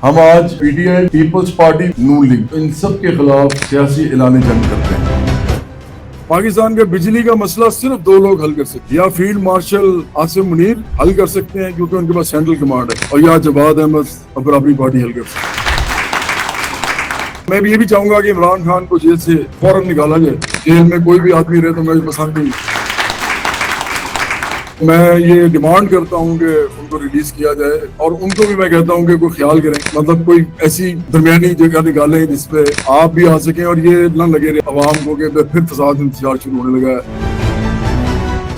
ہم آج P T I, Peoples Party, Noon League ان سب کے خلاف سیاسی اعلان جنگ کرتے ہیں۔ پاکستان کا بجلی کا مسئلہ صرف دو لوگ حل کر سکتے ہیں، یا فیلڈ مارشل آصف منیر حل کر سکتے ہیں کیونکہ ان کے پاس سینٹرل کمانڈ ہے، اور یا جواد احمد اور اپنی پارٹی حل کر سکتے ہیں۔ میں بھی یہ بھی چاہوں گا کہ عمران خان کو جیل سے فوراً نکالا جائے۔ جیل میں کوئی بھی آدمی رہے تو مجھے پسند نہیں۔ میں یہ ڈیمانڈ کرتا ہوں کہ ان کو ریلیز کیا جائے، اور ان کو بھی میں کہتا ہوں کہ کوئی خیال کریں، مطلب کوئی ایسی درمیانی جگہ نکالیں جس پہ آپ بھی آ سکیں اور یہ نہ لگے رہے عوام کو کہ پھر فساد انتشار شروع ہونے لگا ہے۔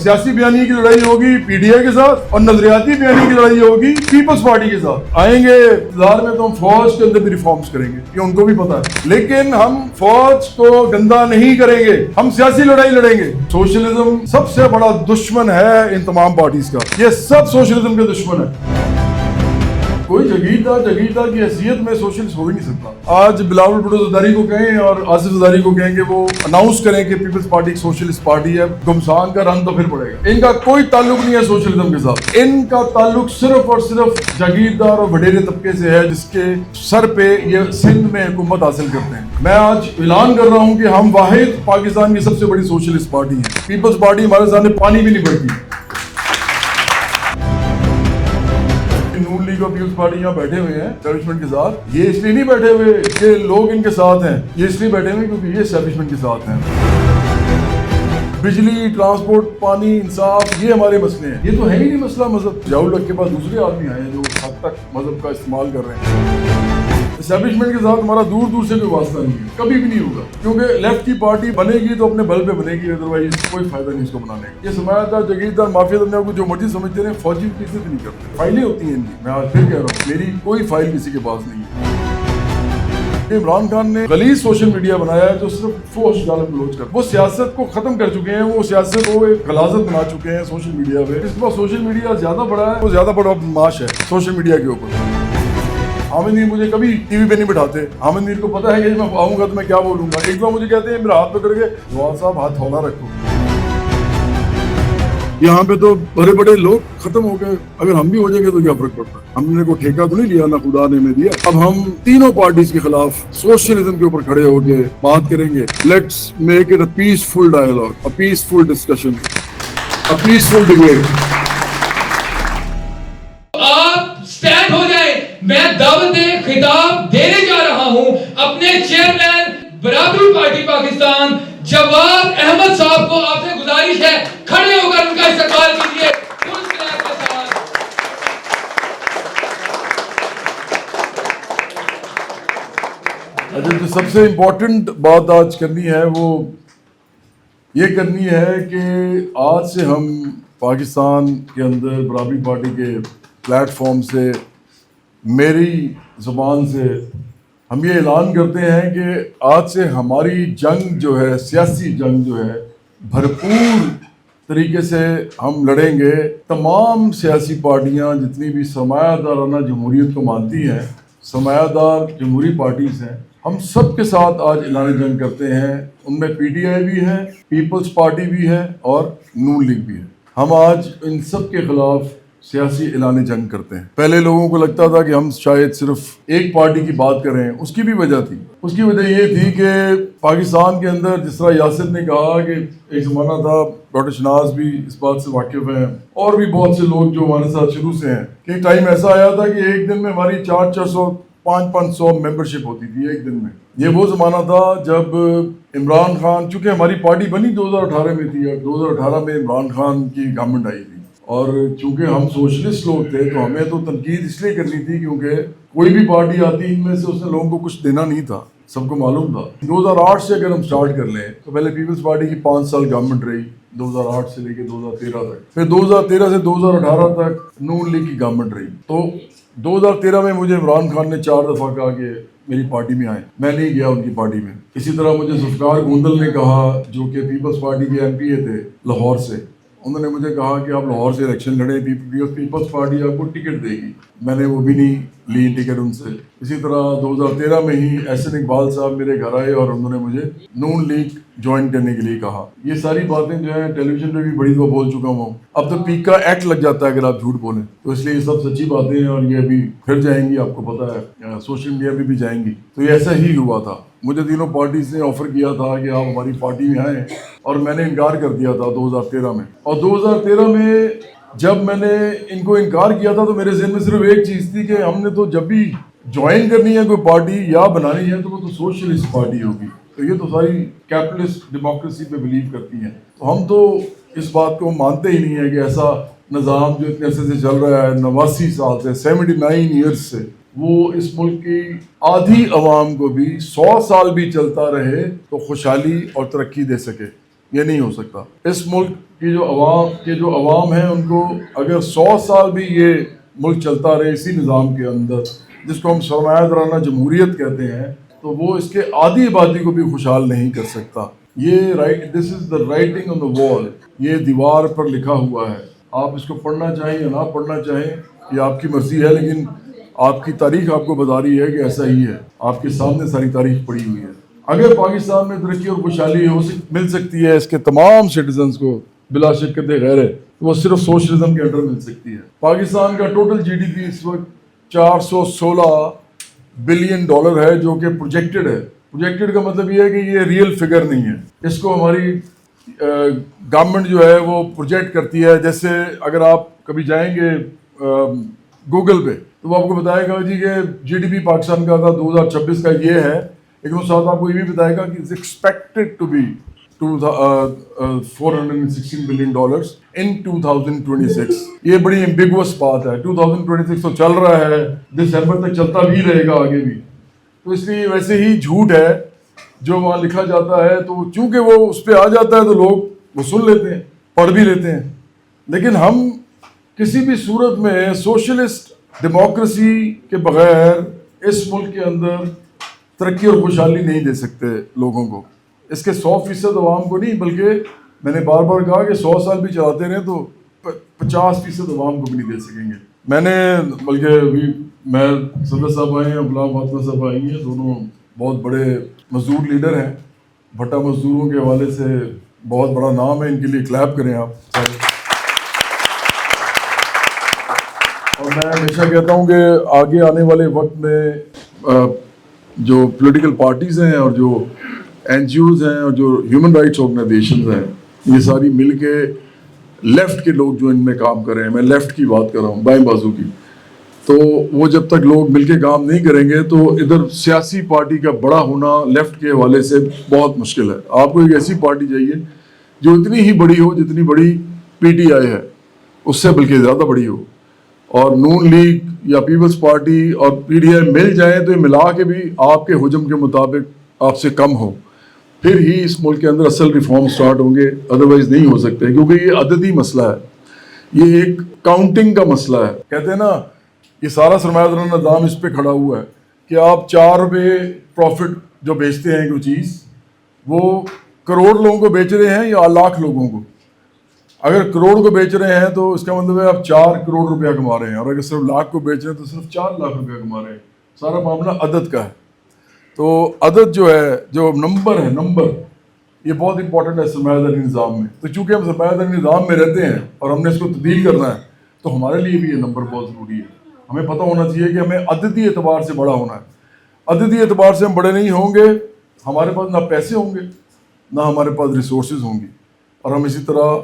سیاسی بیانی کی لڑائی ہوگی پی ڈی آئی کے ساتھ، اور نظریاتی بیانی کی لڑائی ہوگی پیپلز پارٹی کے ساتھ۔ آئیں گے اقتدار میں تو ہم فوج کے اندر بھی ریفارمز کریں گے، یہ ان کو بھی پتا ہے، لیکن ہم فوج کو گندا نہیں کریں گے، ہم سیاسی لڑائی لڑیں گے۔ سوشلزم سب سے بڑا دشمن ہے ان تمام پارٹیز کا، یہ سب سوشلزم کے دشمن ہے۔ کوئی جگیردار کی حیثیت میں سوشلسٹ ہو ہی نہیں سکتا۔ آج بلاول بھٹو زرداری کو کہیں اور آصف زرداری کو کہیں کہ وہ اناؤنس کریں کہ پیپلز پارٹی ایک سوشلسٹ پارٹی ہے، گمسان کا رن تو پھر پڑے گا۔ ان کا کوئی تعلق نہیں ہے سوشلزم کے ساتھ، ان کا تعلق صرف اور صرف جاگیردار اور وڈیرے طبقے سے ہے جس کے سر پہ یہ سندھ میں حکومت حاصل کرتے ہیں۔ میں آج اعلان کر رہا ہوں کہ ہم واحد پاکستان کی سب سے بڑی سوشلسٹ پارٹی ہے۔ پیپلز پارٹی ہمارے سامنے پانی بھی نہیں بڑھتی۔ نون لیگ اور پیپلز پارٹی یہاں بیٹھے ہوئے ہیں اسٹیبلشمنٹ کے ساتھ، یہ اس لیے نہیں بیٹھے ہوئے کہ لوگ ان کے ساتھ ہیں، یہ اس لیے بیٹھے ہوئے کیونکہ یہ اسٹیبلشمنٹ کے ساتھ ہیں۔ بجلی، ٹرانسپورٹ، پانی، انصاف، یہ ہمارے مسئلے ہیں، یہ تو ہے ہی نہیں مسئلہ مذہب۔ ضیاء الحق کے پاس دوسرے آدمی آئے ہیں جو حد تک مذہب کا استعمال کر رہے ہیں۔ اسٹیبلشمنٹ کے ساتھ ہمارا دور دور سے کوئی واسطہ نہیں ہے، کبھی بھی نہیں ہوگا، کیونکہ لیفٹ کی پارٹی بنے گی تو اپنے بل پہ بنے گی، ادروائز کوئی فائدہ نہیں اس کو بنانے کا۔ یہ سرمایہ دار جاگیردار مافیا اپنے آپ کو جو مرضی سمجھتے ہیں، فوجی کی عزت نہیں کرتے، فائلیں ہوتی ہیں ان کی۔ میں آج پھر کہہ رہا ہوں، میری کوئی فائل کسی کے پاس نہیں ہے۔ عمران خان نے غلیظ سوشل میڈیا بنایا ہے جو صرف فحش گالی گلوچ کر، وہ سیاست کو ختم کر چکے ہیں، وہ سیاست کو ایک غلاظت بنا چکے ہیں سوشل میڈیا پہ۔ اس کے بعد سوشل میڈیا زیادہ بڑا ہے، وہ زیادہ بڑا معاش ہے سوشل میڈیا کے اوپر۔ حامد میر مجھے کبھی ٹی وی پہ نہیں بٹھاتے، حامد میر کو پتا ہے کہ میں آؤں گا تو میں کیا بولوں گا۔ ایک بار مجھے کہتے ہیں میرا ہاتھ پکڑ کے جواد صاحب ہاتھ ہولہ رکھو۔ یہاں پہ تو بڑے بڑے لوگ ختم ہو گئے، اگر ہم بھی ہو جائیں گے تو کیا فرق پڑتا ہے؟ ہم نے کوئی ٹھیکہ تو نہیں لیا، نہ خدا نے ہمیں دیا۔ اب ہم تینوں پارٹیز کے خلاف سوشلزم کے اوپر کھڑے ہو کے بات کریں گے۔ Let's make it a peaceful dialogue, a peaceful discussion, a peaceful debate. آپ سٹینڈ ہو جائیں۔ میں دعوت خطاب دینے جا رہا ہوں اپنے چیئرمین برابری پارٹی پاکستان جواد احمد صاحب کو۔ آپ سے گزارش ہے کھڑے ہو کر ان کا استقبال کیجیے۔ جو سب سے امپورٹنٹ بات آج کرنی ہے وہ یہ کرنی ہے کہ آج سے ہم پاکستان کے اندر برابری پارٹی کے پلیٹ فارم سے، میری زبان سے ہم یہ اعلان کرتے ہیں کہ آج سے ہماری جنگ جو ہے، سیاسی جنگ جو ہے، بھرپور طریقے سے ہم لڑیں گے۔ تمام سیاسی پارٹیاں جتنی بھی سرمایہ دارانہ جمہوریت کو مانتی ہیں، سرمایہ دار جمہوری پارٹیز ہیں، ہم سب کے ساتھ آج اعلان جنگ کرتے ہیں۔ ان میں پی ٹی آئی بھی ہے، پیپلز پارٹی بھی ہے اور نون لیگ بھی ہے۔ ہم آج ان سب کے خلاف سیاسی اعلان جنگ کرتے ہیں۔ پہلے لوگوں کو لگتا تھا کہ ہم شاید صرف ایک پارٹی کی بات کر رہے ہیں، اس کی بھی وجہ تھی۔ اس کی وجہ یہ تھی کہ پاکستان کے اندر جس طرح یاسر نے کہا کہ ایک زمانہ تھا، ڈاکٹر شناز بھی اس بات سے واقف ہیں اور بھی بہت سے لوگ جو ہمارے ساتھ شروع سے ہیں، کہ ایک ٹائم ایسا آیا تھا کہ ایک دن میں ہماری 400 500 ممبرشپ ہوتی تھی ایک دن میں۔ یہ وہ زمانہ تھا جب عمران خان، چونکہ ہماری پارٹی بنی 2018 میں تھی، اور 2018 میں عمران خان کی گورنمنٹ آئی تھی، اور چونکہ ہم سوشلسٹ لوگ تھے تو ہمیں تو تنقید اس لیے کرنی تھی کیونکہ کوئی بھی پارٹی آتی ان میں سے اس نے لوگوں کو کچھ دینا نہیں تھا، سب کو معلوم تھا۔ 2008 سے اگر ہم سٹارٹ کر لیں تو پہلے پیپلز پارٹی کی 5 سال گورنمنٹ رہی، 2008 سے لے کے 2013 تک، پھر 2013 سے 2018 تک نون لیگ کی گورنمنٹ رہی۔ تو 2013 میں مجھے عمران خان نے 4 دفعہ کہا کہ میری پارٹی میں آئیں، میں نہیں گیا ان کی پارٹی میں۔ اسی طرح مجھے ذوالفقار گوندل نے کہا، جو کہ پیپلز پارٹی کے ایم پی اے تھے لاہور سے، انہوں نے مجھے کہا کہ آپ لاہور سے الیکشن لڑیں، پیپلز پارٹی آپ کو ٹکٹ دے گی۔ میں نے وہ بھی نہیں لی ٹکٹ ان سے. اسی طرح 2013 میں ہی احسن اقبال صاحب میرے گھر آئے اور انہوں نے مجھے نون لیگ جوائن کرنے کے لیے کہا. یہ ساری باتیں جو ہیں ٹیلی ویژن پہ بھی بڑی دفعہ بول چکا ہوں. اب تو پیک کا ایکٹ لگ جاتا ہے اگر آپ جھوٹ بولیں, تو اس لیے یہ سب سچی باتیں ہیں اور یہ ابھی پھر جائیں گی, آپ کو پتہ ہے سوشل میڈیا پہ بھی جائیں گی. تو یہ ایسا ہی ہوا تھا. مجھے تینوں پارٹیز نے آفر کیا تھا کہ آپ ہماری پارٹی میں آئیں, اور میں نے انکار کر دیا تھا 2013 میں. اور 2013 میں جب میں نے ان کو انکار کیا تھا تو میرے ذہن میں صرف ایک چیز تھی کہ ہم نے تو جب بھی جوائن کرنی ہے کوئی پارٹی یا بنانی ہے تو وہ تو سوشلسٹ پارٹی ہوگی. تو یہ تو ساری کیپٹلسٹ ڈیموکریسی پہ بلیو کرتی ہیں. تو ہم تو اس بات کو مانتے ہی نہیں ہیں کہ ایسا نظام جو اتنے عرصے سے چل رہا ہے 89 سال سے 79 ایئرس سے, وہ اس ملک کی آدھی عوام کو بھی 100 سال بھی چلتا رہے تو خوشحالی اور ترقی دے سکے. یہ نہیں ہو سکتا. اس ملک کی جو عوام ہیں ان کو اگر 100 سال بھی یہ ملک چلتا رہے اسی نظام کے اندر جس کو ہم سرمایہ دارانہ جمہوریت کہتے ہیں, تو وہ اس کے آدھی آبادی کو بھی خوشحال نہیں کر سکتا. یہ دس از دا رائٹنگ آن دا وال, یہ دیوار پر لکھا ہوا ہے. آپ اس کو پڑھنا چاہیں یا نہ پڑھنا چاہیں یہ آپ کی مرضی ہے, لیکن آپ کی تاریخ آپ کو بتا رہی ہے کہ ایسا ہی ہے. آپ کے سامنے ساری تاریخ پڑی ہوئی ہے. اگر پاکستان میں ترقی اور خوشحالی مل سکتی ہے اس کے تمام سٹیزنز کو بلا شک غیر ہے, تو وہ صرف سوشلزم کے انڈر مل سکتی ہے. پاکستان کا ٹوٹل جی ڈی پی اس وقت $416 بلین ہے جو کہ پروجیکٹڈ ہے. پروجیکٹڈ کا مطلب یہ ہے کہ یہ ریئل فگر نہیں ہے. اس کو ہماری گورنمنٹ جو ہے وہ پروجیکٹ کرتی ہے. جیسے اگر آپ کبھی جائیں گے گوگل پہ تو وہ آپ کو بتائے گا جی کہ جی ڈی پی پاکستان کا تھا 2026 کا یہ ہے, لیکن اس ساتھ آپ کو یہ بھی بتائے گا کہ ایکسپیکٹڈ ٹو بی $416 بلین ان 2026. یہ بڑی ایمبیگوس بات ہے. 2026 تو چل رہا ہے, دسمبر تک چلتا بھی رہے گا آگے بھی. تو اس لیے ویسے ہی جھوٹ ہے جو وہاں لکھا جاتا ہے, تو چونکہ وہ اس پہ آ جاتا ہے تو لوگ وہ سن لیتے ہیں, پڑھ بھی لیتے ہیں. لیکن ہم کسی بھی صورت میں سوشلسٹ ڈیموکریسی کے بغیر اس ملک کے اندر ترقی اور خوشحالی نہیں دے سکتے لوگوں کو. اس کے 100% عوام کو نہیں, بلکہ میں نے بار بار کہا کہ 100 سال بھی چلاتے رہیں تو 50% عوام کو بھی نہیں دے سکیں گے. میں نے بلکہ ابھی میں صدر صاحب آئے ہیں, غلام فاطمہ صاحب آئی ہیں, دونوں بہت بڑے مزدور لیڈر ہیں. بھٹا مزدوروں کے حوالے سے بہت بڑا نام ہے, ان کے لیے کلیپ کریں آپ. اور میں ہمیشہ کہتا ہوں کہ آگے آنے والے وقت میں جو پولیٹیکل پارٹیز ہیں اور جو این جی اوز ہیں اور جو ہیومن رائٹس آرگنائزیشنز ہیں, یہ ساری مل کے لیفٹ کے لوگ جو ان میں کام کر رہے ہیں, میں لیفٹ کی بات کر رہا ہوں, بائیں بازو کی, تو وہ جب تک لوگ مل کے کام نہیں کریں گے تو ادھر سیاسی پارٹی کا بڑا ہونا لیفٹ کے حوالے سے بہت مشکل ہے. آپ کو ایک ایسی پارٹی چاہیے جو اتنی ہی بڑی ہو جتنی بڑی پی ٹی آئی ہے, اس سے بلکہ زیادہ بڑی ہو. اور نون لیگ یا پیپلز پارٹی اور پی ڈی آئی مل جائیں تو یہ ملا کے بھی آپ کے حجم کے مطابق آپ سے کم ہو, پھر ہی اس ملک کے اندر اصل ریفارم سٹارٹ ہوں گے, ادروائز نہیں ہو سکتے. کیونکہ یہ عددی مسئلہ ہے, یہ ایک کاؤنٹنگ کا مسئلہ ہے. کہتے ہیں نا یہ سارا سرمایہ دارانہ نظام اس پہ کھڑا ہوا ہے کہ آپ 4 روپے پروفٹ جو بیچتے ہیں کوئی چیز, وہ کروڑ لوگوں کو بیچ رہے ہیں یا لاکھ لوگوں کو. اگر کروڑ کو بیچ رہے ہیں تو اس کا مطلب ہے آپ 4 کروڑ روپیہ کما رہے ہیں, اور اگر صرف لاکھ کو بیچ رہے ہیں تو صرف 4 لاکھ روپیہ کما رہے ہیں. سارا معاملہ عدد کا ہے. تو عدد جو ہے, جو نمبر ہے, نمبر یہ بہت امپورٹنٹ ہے سرمایہ داری نظام میں. تو چونکہ ہم سرمایہ داری نظام میں رہتے ہیں اور ہم نے اس کو تبدیل کرنا ہے, تو ہمارے لیے بھی یہ نمبر بہت ضروری ہے. ہمیں پتہ ہونا چاہیے کہ ہمیں عددی اعتبار سے بڑا ہونا ہے. عددی اعتبار سے ہم بڑے نہیں ہوں گے, ہمارے پاس نہ پیسے ہوں گے نہ ہمارے پاس ریسورسز ہوں گی, اور ہم اسی طرح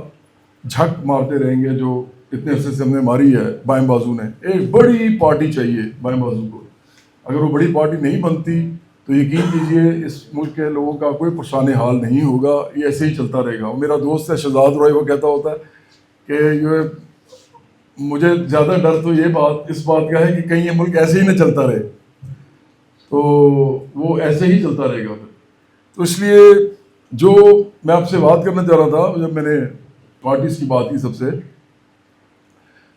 جھک مارتے رہیں گے جو اتنے عرصے سے ہم نے ماری ہے بائیں بازو نے. ایک بڑی پارٹی چاہیے بائیں بازو کو. اگر وہ بڑی پارٹی نہیں بنتی تو یقین کیجئے اس ملک کے لوگوں کا کوئی پرسان حال نہیں ہوگا, یہ ایسے ہی چلتا رہے گا. میرا دوست ہے شہزاد رائے, وہ کہتا ہوتا ہے کہ یہ مجھے زیادہ ڈر تو اس بات کا ہے کہ کہیں یہ ملک ایسے ہی نہ چلتا رہے, تو وہ ایسے ہی چلتا رہے گا پھر. تو اس لیے جو میں آپ سے بات کرنا چاہ رہا تھا, جب میں نے پارٹیز کی بات کی سب سے,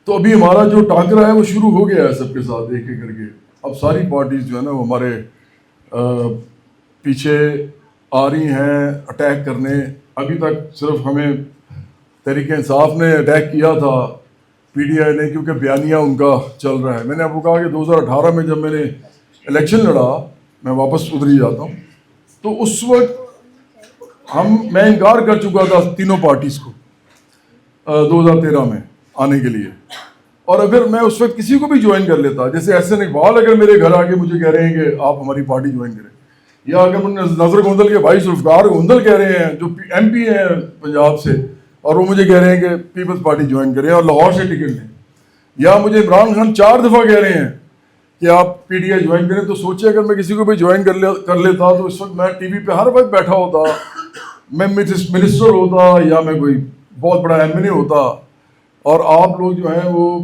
تو ابھی ہمارا جو ٹاکرا ہے وہ شروع ہو گیا ہے سب کے ساتھ ایک ایک کر کے. اب ساری پارٹیز جو ہے نا وہ ہمارے پیچھے آ رہی ہیں اٹیک کرنے. ابھی تک صرف ہمیں تحریک انصاف نے اٹیک کیا تھا PTI نے, کیونکہ بیانیہ ان کا چل رہا ہے. میں نے آپ کو کہا کہ 2018 میں جب میں نے الیکشن لڑا, میں واپس ادھر ہی جاتا ہوں, تو اس وقت میں انکار کر چکا تھا تینوں پارٹیز کو 2013 میں آنے کے لیے. اور اگر میں اس وقت کسی کو بھی جوائن کر لیتا, جیسے احسن اقبال اگر میرے گھر آ کے مجھے کہہ رہے ہیں کہ آپ ہماری پارٹی جوائن کریں, یا اگر نظر گوندل کے بھائی ذوالفقار گوندل کہہ رہے ہیں جو MP ہیں پنجاب سے, اور وہ مجھے کہہ رہے ہیں کہ پیپلز پارٹی جوائن کریں اور لاہور سے ٹکٹ لیں, یا مجھے عمران خان 4 دفعہ کہہ رہے ہیں کہ آپ PTI جوائن کریں, تو سوچیں اگر میں کسی کو بھی جوائن کر لیتا تو اس وقت میں ٹی وی پہ ہر وقت بیٹھا ہوتا, میں منسٹر ہوتا, یا میں کوئی بہت بڑا MLA ہوتا. اور آپ لوگ جو ہیں وہ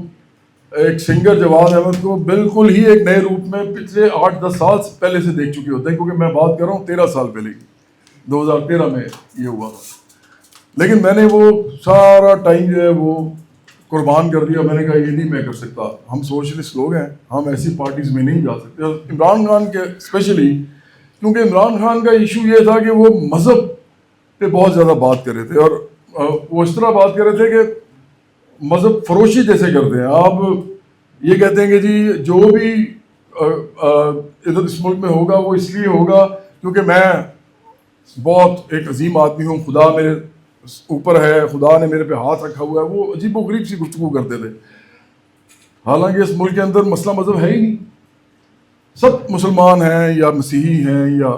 ایک سنگر جواد احمد کو بالکل ہی ایک نئے روپ میں پچھلے 8-10 سال پہلے سے دیکھ چکے ہوتے ہیں, کیونکہ میں بات کر رہا ہوں 13 سال پہلے کی, 2013 میں یہ ہوا تھا. لیکن میں نے وہ سارا ٹائم جو ہے وہ قربان کر دیا. میں نے کہا یہ نہیں میں کر سکتا, ہم سوشلسٹ لوگ ہیں, ہم ایسی پارٹیز میں نہیں جا سکتے. اور عمران خان کے اسپیشلی, کیونکہ عمران خان کا ایشو یہ تھا کہ وہ مذہب پہ بہت زیادہ بات کر رہے تھے, اور وہ اس طرح بات کر رہے تھے کہ مذہب فروشی جیسے کرتے ہیں. آپ یہ کہتے ہیں کہ جی جو بھی ادھر اس ملک میں ہوگا وہ اس لیے ہوگا کیونکہ میں بہت ایک عظیم آدمی ہوں, خدا میرے اوپر ہے, خدا نے میرے پہ ہاتھ رکھا ہوا ہے. وہ عجیب و غریب سی گفتگو کرتے تھے, حالانکہ اس ملک کے اندر مسئلہ مذہب ہے ہی نہیں. سب مسلمان ہیں یا مسیحی ہیں یا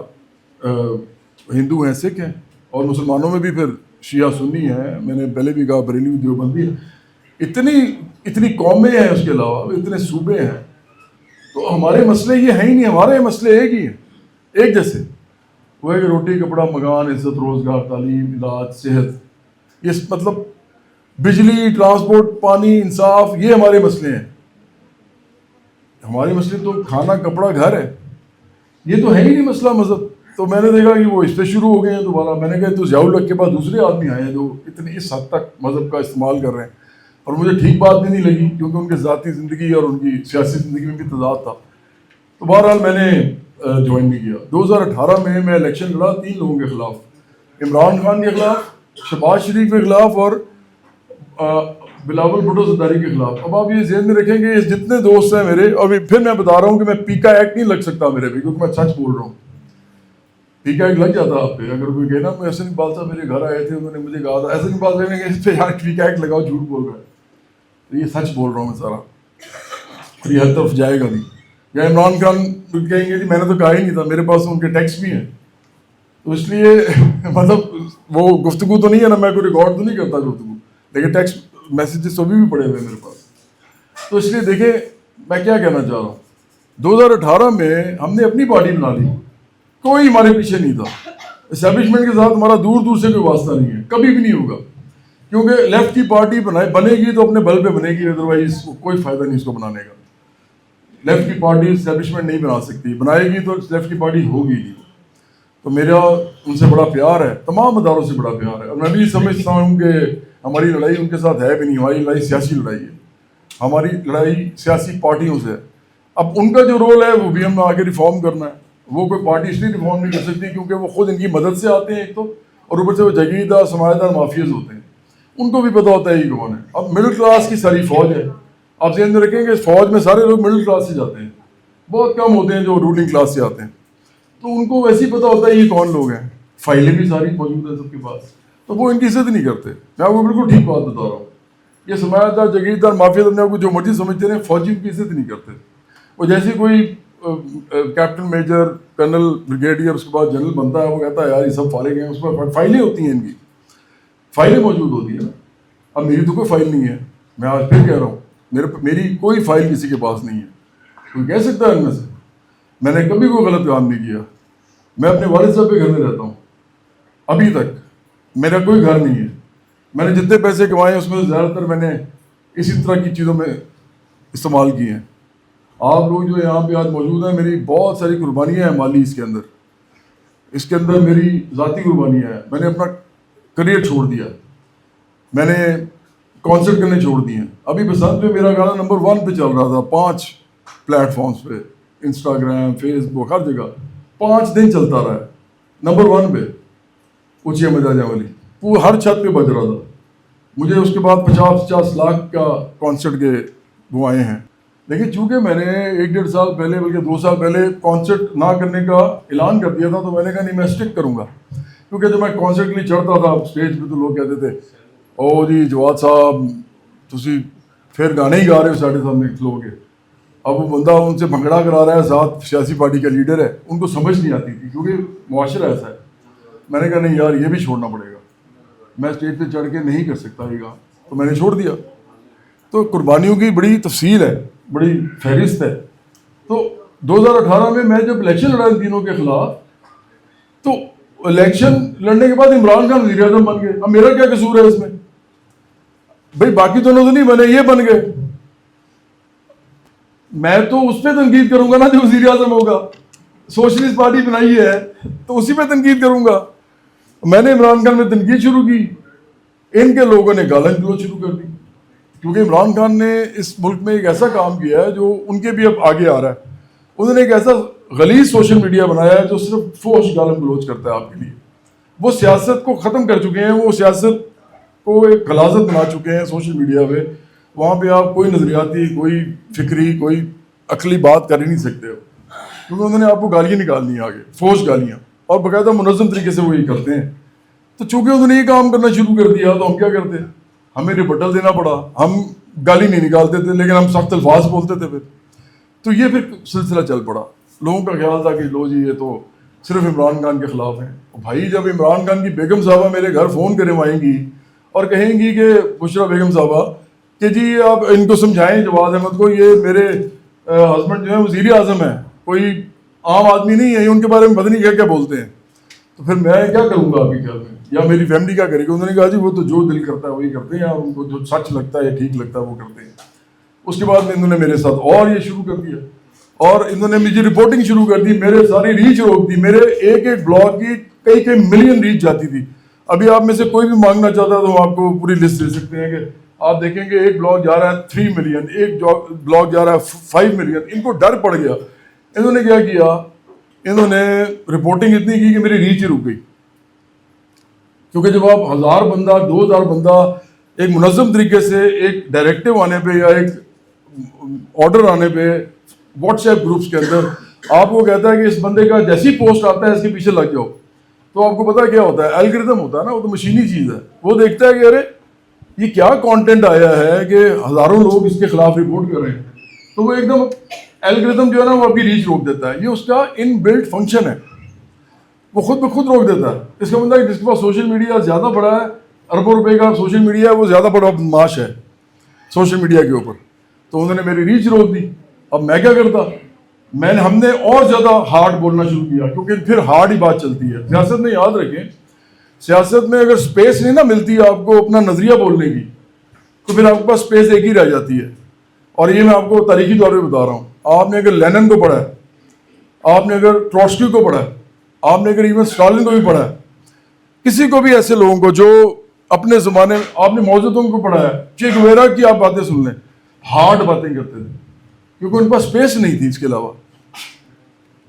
ہندو ہیں, سکھ ہیں, اور مسلمانوں میں بھی پھر شیعہ سنی ہیں. میں نے پہلے بھی کہا بریلوی دیوبندی, اتنی قومیں ہیں, اس کے علاوہ اتنے صوبے ہیں. تو ہمارے مسئلے یہ ہیں ہی نہیں, ہمارے مسئلے ایک ہی ہیں, ایک جیسے. وہ ہے کہ روٹی کپڑا مکان, عزت روزگار, تعلیم, علاج, صحت, یہ مطلب بجلی, ٹرانسپورٹ, پانی, انصاف, یہ ہمارے مسئلے ہیں. ہمارے مسئلے تو کھانا, کپڑا, گھر ہے, یہ تو ہے ہی نہیں مسئلہ مذہب. تو میں نے دیکھا کہ وہ اس پہ شروع ہو گئے ہیں دوبارہ. میں نے کہا تو ضیاء الحق کے بعد دوسرے آدمی آئے ہیں جو اتنی اس حد تک مذہب کا استعمال کر رہے ہیں, اور مجھے ٹھیک بات بھی نہیں لگی, کیونکہ ان کے ذاتی زندگی اور ان کی سیاسی زندگی میں بھی تضاد تھا. تو بہرحال میں نے جوائن نہیں کیا. 2018 میں الیکشن لڑا 3 لوگوں کے خلاف, عمران خان کے خلاف, شہباز شریف کے خلاف, اور بلاول بھٹو زرداری کے خلاف. اب آپ یہ ذہن میں رکھیں کہ جتنے دوست ہیں میرے, اور پھر میں بتا رہا ہوں کہ میں پیکا ایکٹ نہیں لگ سکتا میرے پہ, کیونکہ میں سچ بول رہا ہوں. پیکا ایکٹ لگ جاتا آپ پہ اگر کوئی کہنا. میں احسن اقبال صاحب میرے گھر آئے تھے, انہوں نے مجھے کہا تھا احسن اقبال صاحب نے کہ اس پہ یار پیکا ایکٹ لگاؤ, جھوٹ بول رہا ہے. تو یہ سچ بول رہا ہوں میں سارا, اور یہ ہر طرف جائے گا نہیں. یا عمران خان کہیں گے جی میں نے تو کہا ہی نہیں تھا, میرے پاس ان کے ٹیکسٹ بھی ہیں. تو اس لیے مطلب وہ گفتگو تو نہیں ہے نا, میں کوئی ریکارڈ تو نہیں کرتا گفتگو, لیکن ٹیکسٹ میسیجز تو بھی پڑے ہوئے ہیں میرے پاس. تو اس لیے دیکھیں میں کیا کہنا چاہ رہا ہوں. 2018 میں ہم نے اپنی پارٹی بنا لی, کوئی ہمارے پیچھے نہیں تھا. اسٹیبلشمنٹ کے ساتھ ہمارا دور دور سے کوئی واسطہ نہیں ہے, کبھی بھی نہیں ہوگا, کیونکہ لیفٹ کی پارٹی بنے گی تو اپنے بل پہ بنے گی, ادروائز کوئی فائدہ نہیں اس کو بنانے کا. لیفٹ کی پارٹی اسٹیبلشمنٹ نہیں بنا سکتی, بنائے گی تو لیفٹ کی پارٹی ہوگی نہیں. تو میرا ان سے بڑا پیار ہے, تمام اداروں سے بڑا پیار ہے, اور میں بھی سمجھتا ہوں کہ ہماری لڑائی ان کے ساتھ ہے بھی نہیں. ہماری لڑائی سیاسی لڑائی ہے, ہماری لڑائی سیاسی پارٹیوں سے ہے. اب ان کا جو رول ہے وہ بھی ہم نے آگے ریفارم کرنا ہے. وہ کوئی پارٹی اس لیے ریفارم نہیں کر سکتی کیونکہ وہ خود ان کی مدد سے آتے ہیں ایک تو, اور اوپر سے وہ جگیردار سماجدار مافیاز ہوتے ہیں, ان کو بھی پتہ ہوتا ہے یہ کون ہے. اب مڈل کلاس کی ساری فوج ہے, آپ ذہن میں رکھیں کہ فوج میں سارے لوگ مڈل کلاس سے جاتے ہیں, بہت کم ہوتے ہیں جو رولنگ کلاس سے آتے ہیں. تو ان کو ویسے ہی پتہ ہوتا ہے یہ کون لوگ ہیں, فائلیں بھی ساری موجود ہیں سب کے پاس, تو وہ ان کی عزت نہیں کرتے. میں آپ کو بالکل ٹھیک بات بتا رہا ہوں. یہ سماجدار جگیردار مافیاز اپنے آپ کو جو مرضی سمجھتے ہیں, فوجی کی عزت نہیں کرتے. وہ جیسے کوئی کیپٹن, میجر, کرنل, بریگیڈیئر, اس کے بعد جنرل بنتا ہے, وہ کہتا ہے یار یہ سب فارغ ہیں, اس پر فائلیں ہوتی ہیں, ان کی فائلیں موجود ہوتی ہیں نا. اب میری تو کوئی فائل نہیں ہے, میں آج پھر کہہ رہا ہوں میری کوئی فائل کسی کے پاس نہیں ہے. کوئی کہہ سکتا ہے ان میں سے میں نے کبھی کوئی غلط کام نہیں کیا. میں اپنے والد صاحب کے گھر میں رہتا ہوں, ابھی تک میرا کوئی گھر نہیں ہے. میں نے جتنے پیسے کمائے ہیں اس میں سے زیادہ تر میں نے اسی طرح کی چیزوں میں استعمال کیے ہیں. آپ لوگ جو یہاں پہ آج موجود ہیں, میری بہت ساری قربانیاں ہیں مالی. اس کے اندر میری ذاتی قربانیاں ہیں. میں نے اپنا کریئر چھوڑ دیا, میں نے کانسرٹ کرنے چھوڑ دیے ہیں. ابھی بسنت میں میرا گانا نمبر 1 پہ چل رہا تھا 5 پلیٹ فارمس پہ, انسٹاگرام, فیس بک, ہر جگہ 5 دن چلتا رہا ہے نمبر 1 پہ. اونچی مزاجہ والی وہ ہر چھت پہ بج رہا تھا. مجھے اس کے بعد 50 لاکھ کا کانسرٹ کے وہ آئے ہیں. لیکن چونکہ میں نے 1-1.5 سال پہلے بلکہ 2 سال پہلے کانسرٹ نہ کرنے کا اعلان کر دیا تھا, تو میں نے کہا نہیں میں اسٹک کروں گا. کیونکہ جب میں کانسرٹ کے لیے چڑھتا تھا اسٹیج پہ تو لوگ کہتے تھے او جی جواد صاحب تسی پھر گانے ہی گا رہے ہو ساڑھے سامنے لوگ کے. اب وہ بندہ ان سے بھنگڑا کرا رہا ہے, ذات سیاسی پارٹی کا لیڈر ہے, ان کو سمجھ نہیں آتی تھی کیونکہ معاشرہ ایسا ہے. میں نے کہا نہیں یار یہ بھی چھوڑنا پڑے گا, میں اسٹیج پہ چڑھ کے نہیں کر سکتا یہ کام, تو میں نے چھوڑ دیا. تو قربانیوں کی بڑی تفصیل ہے, بڑی فہرست ہے. تو 2018 میں جب الیکشن لڑا ان تینوں کے خلاف, تو الیکشن لڑنے کے بعد عمران خان وزیر اعظم بن گئے. اب میرا کیا قصور ہے اس میں؟ بھائی باقی دونوں تو نہیں بنے, یہ بن گئے. میں تو اس پہ تنقید کروں گا نا جو وزیر اعظم ہوگا. سوشلسٹ پارٹی بنائی ہے تو اسی پہ تنقید کروں گا. میں نے عمران خان میں تنقید شروع کی, ان کے لوگوں نے گالن گلوچ شروع کر دی. کیونکہ عمران خان نے اس ملک میں ایک ایسا کام کیا ہے جو ان کے بھی اب آگے آ رہا ہے. انہوں نے ایک ایسا غلیظ سوشل میڈیا بنایا ہے جو صرف فوش گالن گلوچ کرتا ہے آپ کے لیے. وہ سیاست کو ختم کر چکے ہیں, وہ سیاست کو ایک غلاظت بنا چکے ہیں سوشل میڈیا پہ. وہاں پہ آپ کوئی نظریاتی, کوئی فکری, کوئی عقلی بات کر ہی نہیں سکتے ہو, کیونکہ انہوں نے آپ کو گالیاں نکالنی ہیں آگے, فوش گالیاں, اور باقاعدہ منظم طریقے سے وہ یہ کرتے ہیں. تو چونکہ انہوں نے یہ کام کرنا شروع کر دیا تو ہم کیا کرتے ہیں, ہمیں ریبٹل دینا پڑا. ہم گالی نہیں نکالتے تھے لیکن ہم سخت الفاظ بولتے تھے. تو یہ پھر سلسلہ چل پڑا. لوگوں کا خیال تھا کہ لو جی یہ تو صرف عمران خان کے خلاف ہیں. بھائی جب عمران خان کی بیگم صاحبہ میرے گھر فون کروائیں گی اور کہیں گی کہ بشرا بیگم صاحبہ کہ جی آپ ان کو سمجھائیں جواد احمد کو, یہ میرے ہسبینڈ جو ہیں وزیر اعظم ہیں, کوئی عام آدمی نہیں ہے, یہ ان کے بارے میں پتہ نہیں کیا کیا بولتے ہیں. تو پھر میں کیا کروں گا آپ کے خیال میں, یا میری فیملی کیا کرے گی؟ انہوں نے کہا جی وہ تو جو دل کرتا ہے وہی کرتے ہیں, اور ان کو جو سچ لگتا ہے یا ٹھیک لگتا ہے وہ کرتے ہیں. اس کے بعد میں انہوں نے میرے ساتھ اور یہ شروع کر دیا, اور انہوں نے مجھے رپورٹنگ شروع کر دی, میرے ساری ریچ روک دی. میرے ایک ایک بلاگ کی کئی ملین ریچ جاتی تھی. ابھی آپ میں سے کوئی بھی مانگنا چاہتا ہے تو ہم آپ کو پوری لسٹ دے سکتے ہیں کہ آپ دیکھیں گے ایک بلاگ جا رہا ہے 3 ملین, ایک بلاگ جا رہا ہے 5 ملین. ان کو ڈر پڑ گیا. انہوں نے کیا کیا, انہوں نے رپورٹنگ اتنی کی کہ میری ریچ ہی رک گئی. کیونکہ جب آپ 1000 بندہ 2000 بندہ ایک منظم طریقے سے ایک ڈائریکٹیو آنے پہ یا ایک آرڈر آنے پہ واٹس ایپ گروپس کے اندر آپ کو کہتا ہے کہ اس بندے کا جیسی پوسٹ آتا ہے اس کے پیچھے لگ جاؤ, تو آپ کو پتا کیا ہوتا ہے, الگوریتم ہوتا ہے نا, وہ تو مشینی چیز ہے. وہ دیکھتا ہے کہ ارے یہ کیا کانٹینٹ آیا ہے کہ ہزاروں لوگ اس کے خلاف رپورٹ کر رہے ہیں, تو وہ ایک دم الگوریتم جو ہے نا وہ آپ کی ریچ روک دیتا ہے. یہ اس کا ان بلٹ فنکشن ہے, وہ خود بخود روک دیتا ہے. اس کا مطلب جس کے پاس سوشل میڈیا زیادہ بڑا ہے, اربوں روپے کا سوشل میڈیا ہے, وہ زیادہ بڑا معاش ہے سوشل میڈیا کے اوپر. تو انہوں نے میری ریچ روک دی. اب میں کیا کرتا, ہم نے اور زیادہ ہارڈ بولنا شروع کیا, کیونکہ پھر ہارڈ ہی بات چلتی ہے. سیاست میں یاد رکھیں, سیاست میں اگر سپیس نہیں نا ملتی آپ کو اپنا نظریہ بولنے کی, تو پھر آپ کے پاس سپیس ایک ہی رہ جاتی ہے. اور یہ میں آپ کو تاریخی طور پہ بتا رہا ہوں. آپ نے اگر لینن کو پڑھا ہے, آپ نے اگر ٹروٹسکی کو پڑھا ہے, آپ نے اگر ایون اسٹالن کو بھی پڑھا ہے, کسی کو بھی ایسے لوگوں کو جو اپنے زمانے میں, آپ نے موجودوں کو پڑھا ہے, چے گویرا کی آپ باتیں سن لیں, ہارڈ باتیں کرتے تھے کیونکہ ان پاس اسپیس نہیں تھی اس کے علاوہ.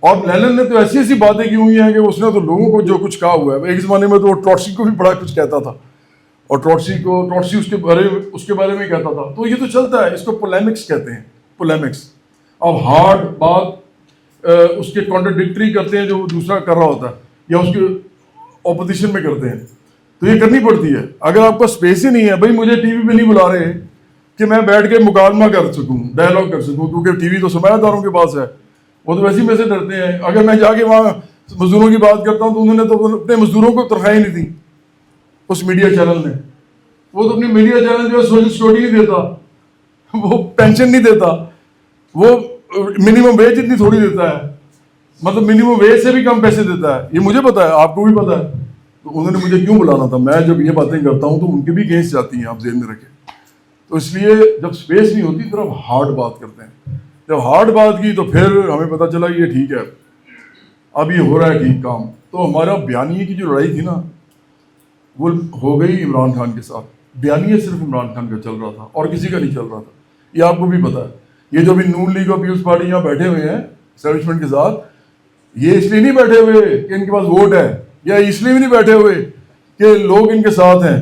اور لینن نے تو ایسی ایسی باتیں کی ہوئی ہیں کہ اس نے تو لوگوں کو جو کچھ کہا ہوا ہے. ایک زمانے میں تو ٹروٹسکی کو بھی بڑا کچھ کہتا تھا, اور ٹروٹسکی اس کے بارے میں کہتا تھا. تو یہ تو چلتا ہے, اس کو پولیمکس کہتے ہیں, پولیمکس. اب ہارڈ بات اس کے کانٹرڈکٹری کرتے ہیں جو دوسرا کر رہا ہوتا ہے, یا اس کے اپوزیشن میں کرتے ہیں, تو یہ کرنی پڑتی ہے. اگر آپ کا اسپیس ہی نہیں ہے, بھائی مجھے ٹی وی پہ نہیں بلا رہے کہ میں بیٹھ کے مکالمہ کر سکوں, ڈائلاگ کر سکوں, کیونکہ ٹی وی تو سرمایہ داروں کے پاس ہے, وہ تو ویسے ہی میں سے ڈرتے ہیں. اگر میں جا کے وہاں مزدوروں کی بات کرتا ہوں تو انہوں نے تو اپنے مزدوروں کو تنخواہیں نہیں دی اس میڈیا چینل نے. وہ تو اپنی میڈیا چینل جو ہے سوشل سیکورٹی نہیں دیتا, وہ پینشن نہیں دیتا, وہ منیمم ویج اتنی تھوڑی دیتا ہے, مطلب منیمم ویج سے بھی کم پیسے دیتا ہے. یہ مجھے پتا ہے, آپ کو بھی پتا ہے. تو انہوں نے مجھے کیوں بلانا تھا؟ میں جب یہ باتیں کرتا ہوں تو ان کے بھی اگینسٹ جاتی ہیں, آپ ذہن میں رکھیں. تو اس لیے جب اسپیس نہیں ہوتی تو ہم ہارڈ بات کرتے ہیں. جب ہارڈ بات کی تو پھر ہمیں پتہ چلا یہ ٹھیک ہے, اب یہ ہو رہا ہے ٹھیک کام. تو ہمارا بیانیے کی جو لڑائی تھی نا, وہ ہو گئی عمران خان کے ساتھ. بیانیہ صرف عمران خان کا چل رہا تھا اور کسی کا نہیں چل رہا تھا. یہ آپ کو بھی پتا ہے. یہ جو بھی نون لیگ اور پیپلز پارٹی یہاں بیٹھے ہوئے ہیں اسٹیبلشمنٹ کے ساتھ, یہ اس لیے نہیں بیٹھے ہوئے کہ ان کے پاس ووٹ ہے, یا اس لیے بھی نہیں بیٹھے ہوئے کہ لوگ ان کے ساتھ ہیں.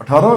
18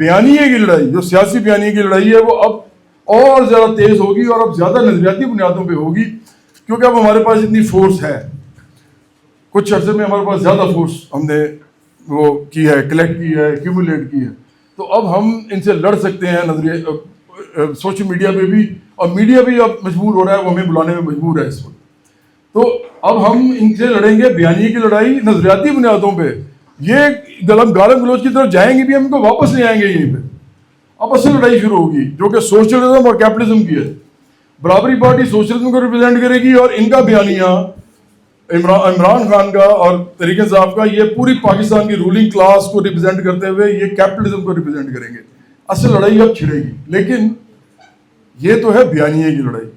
بیانیے کی لڑائی, جو سیاسی بیانیے کی لڑائی ہے, وہ اب اور زیادہ تیز ہوگی اور اب زیادہ نظریاتی بنیادوں پہ ہوگی, کیونکہ اب ہمارے پاس اتنی فورس ہے. کچھ عرصے میں ہمارے پاس زیادہ فورس ہم نے وہ کی ہے, کلیکٹ کی ہے, ایکیومولیٹ کی ہے. تو اب ہم ان سے لڑ سکتے ہیں نظریے سوشل میڈیا پہ بھی, اور میڈیا بھی اب مجبور ہو رہا ہے, وہ ہمیں بلانے میں مجبور ہے اس وقت. تو اب ہم ان سے لڑیں گے بیانیے کی لڑائی نظریاتی بنیادوں پہ. یہ گالم گلوچ کی طرف جائیں گے بھی, ہم کو واپس نہیں آئیں گے یہیں پہ. اب اصل لڑائی شروع ہوگی جو کہ سوشلزم اور کیپٹلزم کی ہے. برابری پارٹی سوشلزم کو ریپرزینٹ کرے گی, اور ان کا بیانیہ عمران خان کا اور تحریک انصاف کا, یہ پوری پاکستان کی رولنگ کلاس کو ریپرزینٹ کرتے ہوئے یہ کیپٹلزم کو ریپرزینٹ کریں گے. اصل لڑائی اب چھڑے گی. لیکن یہ تو ہے بیانیے کی لڑائی.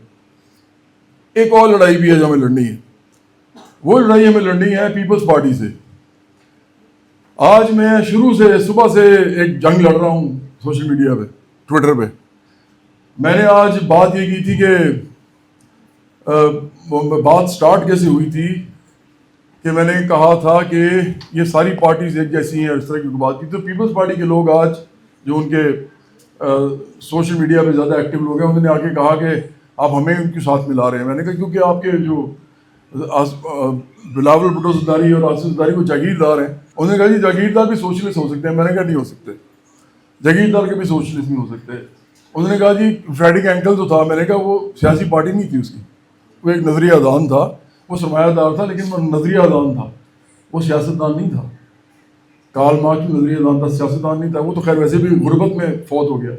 ایک اور لڑائی بھی ہے جو ہمیں لڑنی ہے. وہ لڑائی ہمیں لڑنی ہے پیپلز پارٹی سے. آج میں شروع سے صبح سے ایک جنگ لڑ رہا ہوں سوشل میڈیا پہ, ٹویٹر پہ. میں نے آج بات یہ کی تھی کہ بات سٹارٹ کیسے ہوئی تھی کہ میں نے کہا تھا کہ یہ ساری پارٹیز ایک جیسی ہیں, اس طرح کی بات کی. تو پیپلز پارٹی کے لوگ آج جو ان کے سوشل میڈیا پہ زیادہ ایکٹیو لوگ ہیں, انہوں نے آ کے کہا کہ آپ ہمیں ان کے ساتھ ملا رہے ہیں. میں نے کہا کیونکہ آپ کے جو بلاول بھٹو زرداری اور آصف زرداری کو جاگیردار ہیں. انہوں نے کہا جی جاگیردار بھی سوشلسٹ ہو سکتے ہیں. میں نے کہا نہیں ہو سکتے, جاگیردار کے بھی سوشلسٹ نہیں ہو سکتے. انہوں نے کہا جی فریڈی کینکل جو تھا, میں نے کہا وہ سیاسی پارٹی نہیں تھی اس کی, وہ ایک نظریہ دان تھا. وہ سرمایہ دار تھا لیکن وہ نظریہ دان تھا, وہ سیاست دان نہیں تھا. کارل مارکس نظریہ دان تھا, سیاست دان نہیں تھا. وہ تو خیر ویسے بھی غربت میں فوت ہو گیا.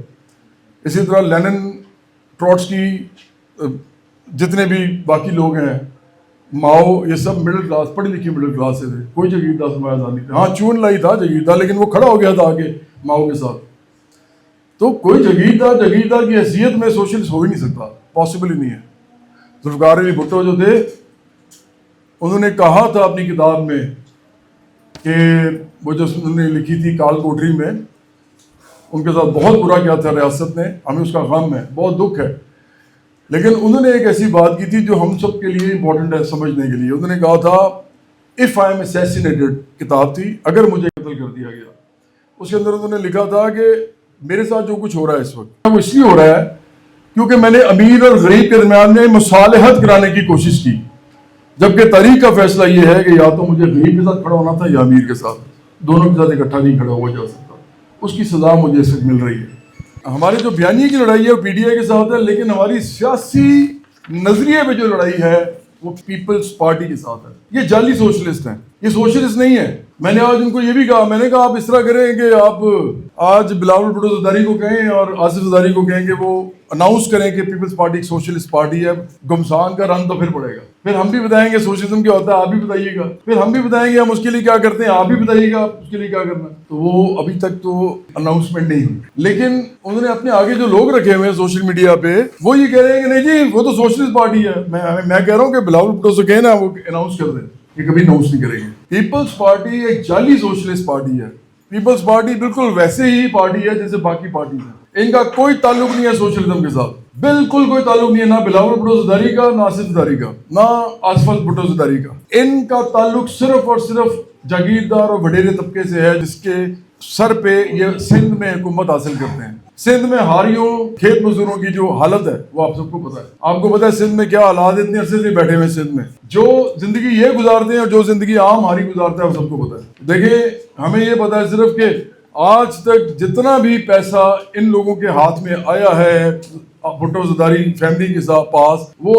اسی طرح لینن, ٹروٹسکی, جتنے بھی باقی لوگ ہیں, ماؤ, یہ سب مڈل کلاس, پڑھی لکھی مڈل کلاس سے تھے. کوئی جاگیردار سرمایہ دار نہیں تھا. ہاں چون لائی تھا جاگیردار, لیکن وہ کھڑا ہو گیا تھا آگے ماؤ کے ساتھ. تو کوئی جاگیردار کی حیثیت میں سوشلسٹ ہو ہی نہیں سکتا, پاسبل ہی نہیں ہے. ذوالفقار علی بھٹو جو تھے, انہوں نے کہا تھا اپنی کتاب میں کہ وہ جو انہوں نے لکھی تھی کال کوٹری میں, ان کے ساتھ بہت برا کیا تھا ریاست نے, ہمیں اس کا غم ہے, بہت دکھ ہے. لیکن انہوں نے ایک ایسی بات کی تھی جو ہم سب کے لیے امپورٹنٹ ہے سمجھنے کے لیے. انہوں نے کہا تھا اف آئی ایم اسیسینیٹڈ, کتاب تھی, اگر مجھے قتل کر دیا گیا. اس کے اندر انہوں نے لکھا تھا کہ میرے ساتھ جو کچھ ہو رہا ہے اس وقت, وہ اس لیے ہو رہا ہے کیونکہ میں نے امیر اور غریب کے درمیان میں مصالحت کرانے کی کوشش کی, جبکہ تاریخ کا فیصلہ یہ ہے کہ یا تو مجھے غریب کے ساتھ کھڑا ہونا تھا یا امیر کے ساتھ. دونوں کے ساتھ اکٹھا نہیں کھڑا ہوا جا سکتا. اس کی سزا مجھے اس وقت مل رہی ہے. ہماری جو بیانیے کی لڑائی ہے وہ پی ڈی آئی کے ساتھ ہے, لیکن ہماری سیاسی نظریے پہ جو لڑائی ہے وہ پیپلز پارٹی کے ساتھ ہے. یہ جعلی سوشلسٹ ہیں, یہ سوشلسٹ نہیں ہے. میں نے آج ان کو یہ بھی کہا, میں نے کہا آپ اس طرح کریں کہ آپ آج بلاول بھٹو زرداری کو کہیں اور آصف زرداری کو کہیں کہ وہ اناؤنس کریں کہ پیپلز پارٹی ایک سوشلسٹ پارٹی ہے. گمسان کا رنگ تو پھر پڑے گا. پھر ہم بھی بتائیں گے سوشلزم کیا ہوتا ہے, آپ بھی بتائیے گا. پھر ہم بھی بتائیں گے ہم اس کے لیے کیا کرتے ہیں, آپ بھی بتائیے گا اس کے لیے کیا کرنا ہے. تو وہ ابھی تک تو اناؤنسمنٹ نہیں ہوئی. لیکن انہوں نے اپنے آگے جو لوگ رکھے ہوئے ہیں سوشل میڈیا پہ, وہ یہ کہہ رہے ہیں کہ نہیں جی وہ تو سوشلسٹ پارٹی ہے. میں کہہ رہا ہوں کہ بلاول بھٹو سے کہیں نا وہ اناؤنس کر دیں. یہ کبھی اناؤنس نہیں کریں گے. پیپلز پارٹی ایک جعلی سوشلسٹ پارٹی ہے. پیپلز پارٹی بالکل ویسے ہی پارٹی ہے جیسے باقی پارٹیز ہیں. ان کا کوئی تعلق نہیں ہے سوشلزم کے ساتھ, بالکل کوئی تعلق نہیں ہے, نہ بلاول بھٹو زرداری کا, نہ آصف زرداری کا, نہ آصف بھٹو زرداری کا. ان کا تعلق صرف اور صرف جاگیردار اور وڈیرے طبقے سے ہے جس کے سر پہ یہ سندھ میں حکومت حاصل کرتے ہیں. سندھ میں ہاریوں, کھیت مزدوروں کی جو حالت ہے وہ آپ سب کو پتا ہے. آپ کو پتا ہے سندھ میں کیا حالات, اتنے عرصے سے بیٹھے ہوئے سندھ میں, جو زندگی یہ گزارتے ہیں اور جو زندگی عام ہاری گزارتا ہے وہ سب کو پتا ہے. دیکھیں ہمیں یہ پتا ہے صرف کہ آج تک جتنا بھی پیسہ ان لوگوں کے ہاتھ میں آیا ہے بھٹو زرداری فیملی کے ساتھ پاس, وہ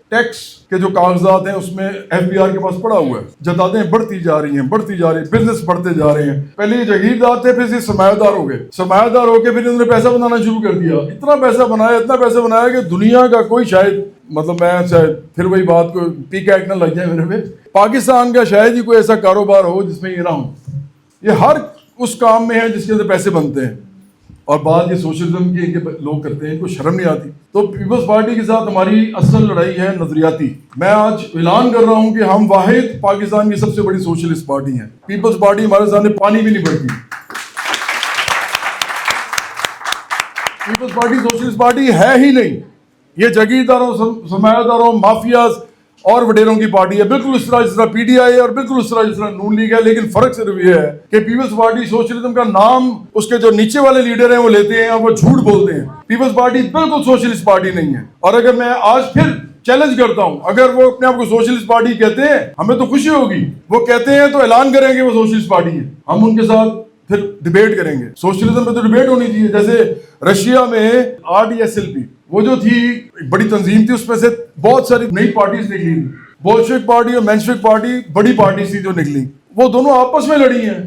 ٹیکس کے جو کاغذات ہیں اس میں ایف بی آر کے پاس پڑا ہوا ہے. جدادیں بڑھتی جا رہی ہیں, بزنس بڑھتے جا رہے ہیں. پہلے یہ جاگیردار تھے, پھر یہ سرمایہ دار ہو گئے. سرمایہ دار ہو کے پھر انہوں نے پیسہ بنانا شروع کر دیا. اتنا پیسہ بنایا کہ دنیا کا کوئی شاید, مطلب میں شاید پھر وہی بات کو پیک ایک نہ لگ جائے میرے پہ, پاکستان کا شاید ہی کوئی ایسا کاروبار ہو جس میں یہ نہ ہو. یہ ہر اس کام میں ہے جس کے اندر پیسے بنتے ہیں, اور بات یہ سوشلزم کی کے لوگ کرتے ہیں, ان کو شرم نہیں آتی. تو پیپلز پارٹی کے ساتھ ہماری اصل لڑائی ہے نظریاتی. میں آج اعلان کر رہا ہوں کہ ہم واحد پاکستان کی سب سے بڑی سوشلسٹ پارٹی ہیں. پیپلز پارٹی ہمارے سامنے پانی بھی نہیں بڑھتی. پیپلز پارٹی سوشلسٹ پارٹی ہے ہی نہیں. یہ جاگیرداروں, سرمایہ داروں, مافیاز اور وڈیروں کی پارٹی ہے, بالکل اس طرح جس طرح پی ڈی آئی ہے اور بالکل اس طرح جس طرح نون لیگ ہے. لیکن فرق صرف یہ ہے کہ پیپلز پارٹی سوشلزم کا نام اس کے جو نیچے والے لیڈر ہیں وہ لیتے ہیں اور وہ جھوٹ بولتے ہیں. پیپلز پارٹی بالکل سوشلسٹ پارٹی نہیں ہے. اور اگر میں آج پھر چیلنج کرتا ہوں, اگر وہ اپنے آپ کو سوشلسٹ پارٹی کہتے ہیں ہمیں تو خوشی ہوگی, وہ کہتے ہیں تو اعلان کریں گے وہ سوشلسٹ پارٹی ہے, ہم ان کے ساتھ پھر ڈیبیٹ کریں گے. سوشلزم پہ تو ڈیبیٹ ہونی چاہیے. جیسے رشیا میں RDSLP وہ جو تھی ایک بڑی تنظیم تھی, اس میں سے بہت ساری نئی پارٹیز نکلی تھی. بولشوک پارٹی اور مینشوک پارٹی بڑی پارٹیز تھی جو نکلی, وہ دونوں آپس میں لڑی ہیں.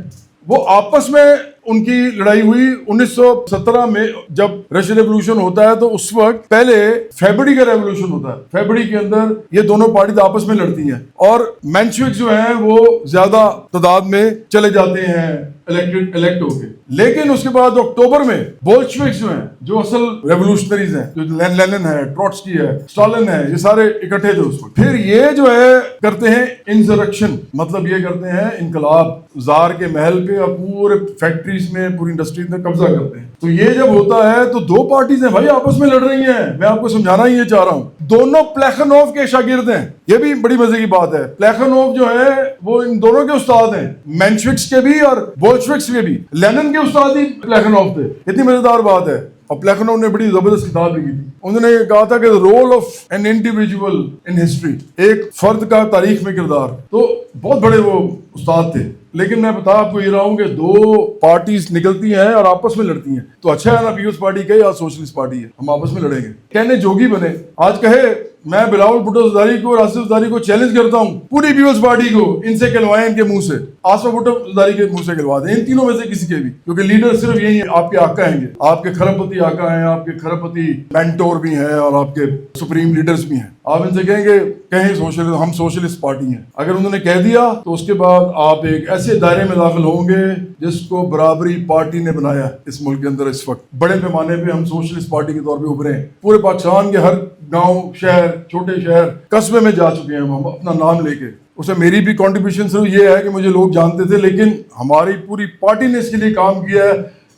وہ آپس میں ان کی لڑائی ہوئی 1917 میں جب رشین ریولوشن ہوتا ہے, تو اس وقت پہلے فیبرڈی کا ریولوشن ہوتا ہے. فیبرڈی کے اندر یہ دونوں پارٹیز آپس میں لڑتی ہیں اور مینشوک جو ہیں وہ زیادہ تعداد میں چلے جاتے ہیں الیکٹ ہو کے. لیکن اس کے بعد اکتوبر میں بولشوکس جو ہیں, جو اصل ریولوشنریز ہیں, جو لینن ہے, ٹروٹسکی ہے, اسٹالن ہے, یہ سارے اکٹھے تھے اس وقت. پھر یہ جو ہے کرتے ہیں انسرکشن, مطلب یہ کرتے ہیں انقلاب, زار کے محل پہ اور پورے فیکٹریز میں, پوری انڈسٹریز میں قبضہ کرتے ہیں. تو یہ جب ہوتا ہے تو دو پارٹیز ہیں بھائی آپس میں لڑ رہی ہیں. میں آپ کو سمجھانا ہی یہ چاہ رہا ہوں, دونوں پلیخانوف کے شاگرد ہیں. یہ بھی بڑی مزے کی بات ہے. پلیخانوف جو ہے وہ ان دونوں کے استاد ہیں, مینشوکس کے بھی اور بولشوکس کے بھی. لینن کے استاد ہی پلیخانوف تھے. اتنی مزیدار بات ہے. اور پلیخانوف نے بڑی زبردست کتاب لکھی تھی. انہوں نے کہا تھا کہ role of an individual in history, ایک فرد کا تاریخ میں کردار. تو بہت بڑے وہ استاد تھے. لیکن میں بتا آپ کو یہ رہا ہوں کہ دو پارٹیز نکلتی ہیں اور آپس میں لڑتی ہیں. تو اچھا ہے نا پیپلز پارٹی کہے یا سوشلسٹ پارٹی ہے, ہم آپس میں لڑیں گے. کہنے جوگی بنے, آج کہے میں بلاول بھٹو زرداری کو اور آصف زرداری کو چیلنج کرتا ہوں پوری پیپلز پارٹی کو ان سے کہلوائیں, ان کے منہ سے. آصف بھٹو زرداری کے منہ سے کہلوا دیں, ان تینوں میں سے کسی کے بھی, کیونکہ لیڈر صرف یہی ہے, آپ کے آقا ہیں, آپ کے کھرپتی آقا ہیں, آپ کے کھرپتی مینٹور بھی ہیں اور آپ کے سپریم لیڈرز بھی ہیں. آپ ان سے کہیں گے کہیں ہم سوشلسٹ پارٹی ہیں. اگر انہوں نے کہہ دیا تو اس کے بعد آپ ایک ایسے دائرے میں داخل ہوں گے جس کو برابری پارٹی نے بنایا اس ملک کے اندر. اس وقت بڑے پیمانے پہ ہم سوشلسٹ پارٹی کے طور پہ ابھرے ہیں. پورے پاکستان کے ہر گاؤں, شہر, چھوٹے شہر, قصبے میں جا چکے ہیں ہم اپنا نام لے کے. اس میں میری بھی کنٹریبیوشن صرف یہ ہے کہ مجھے لوگ جانتے تھے, لیکن ہماری پوری پارٹی نے اس کے لیے کام کیا ہے,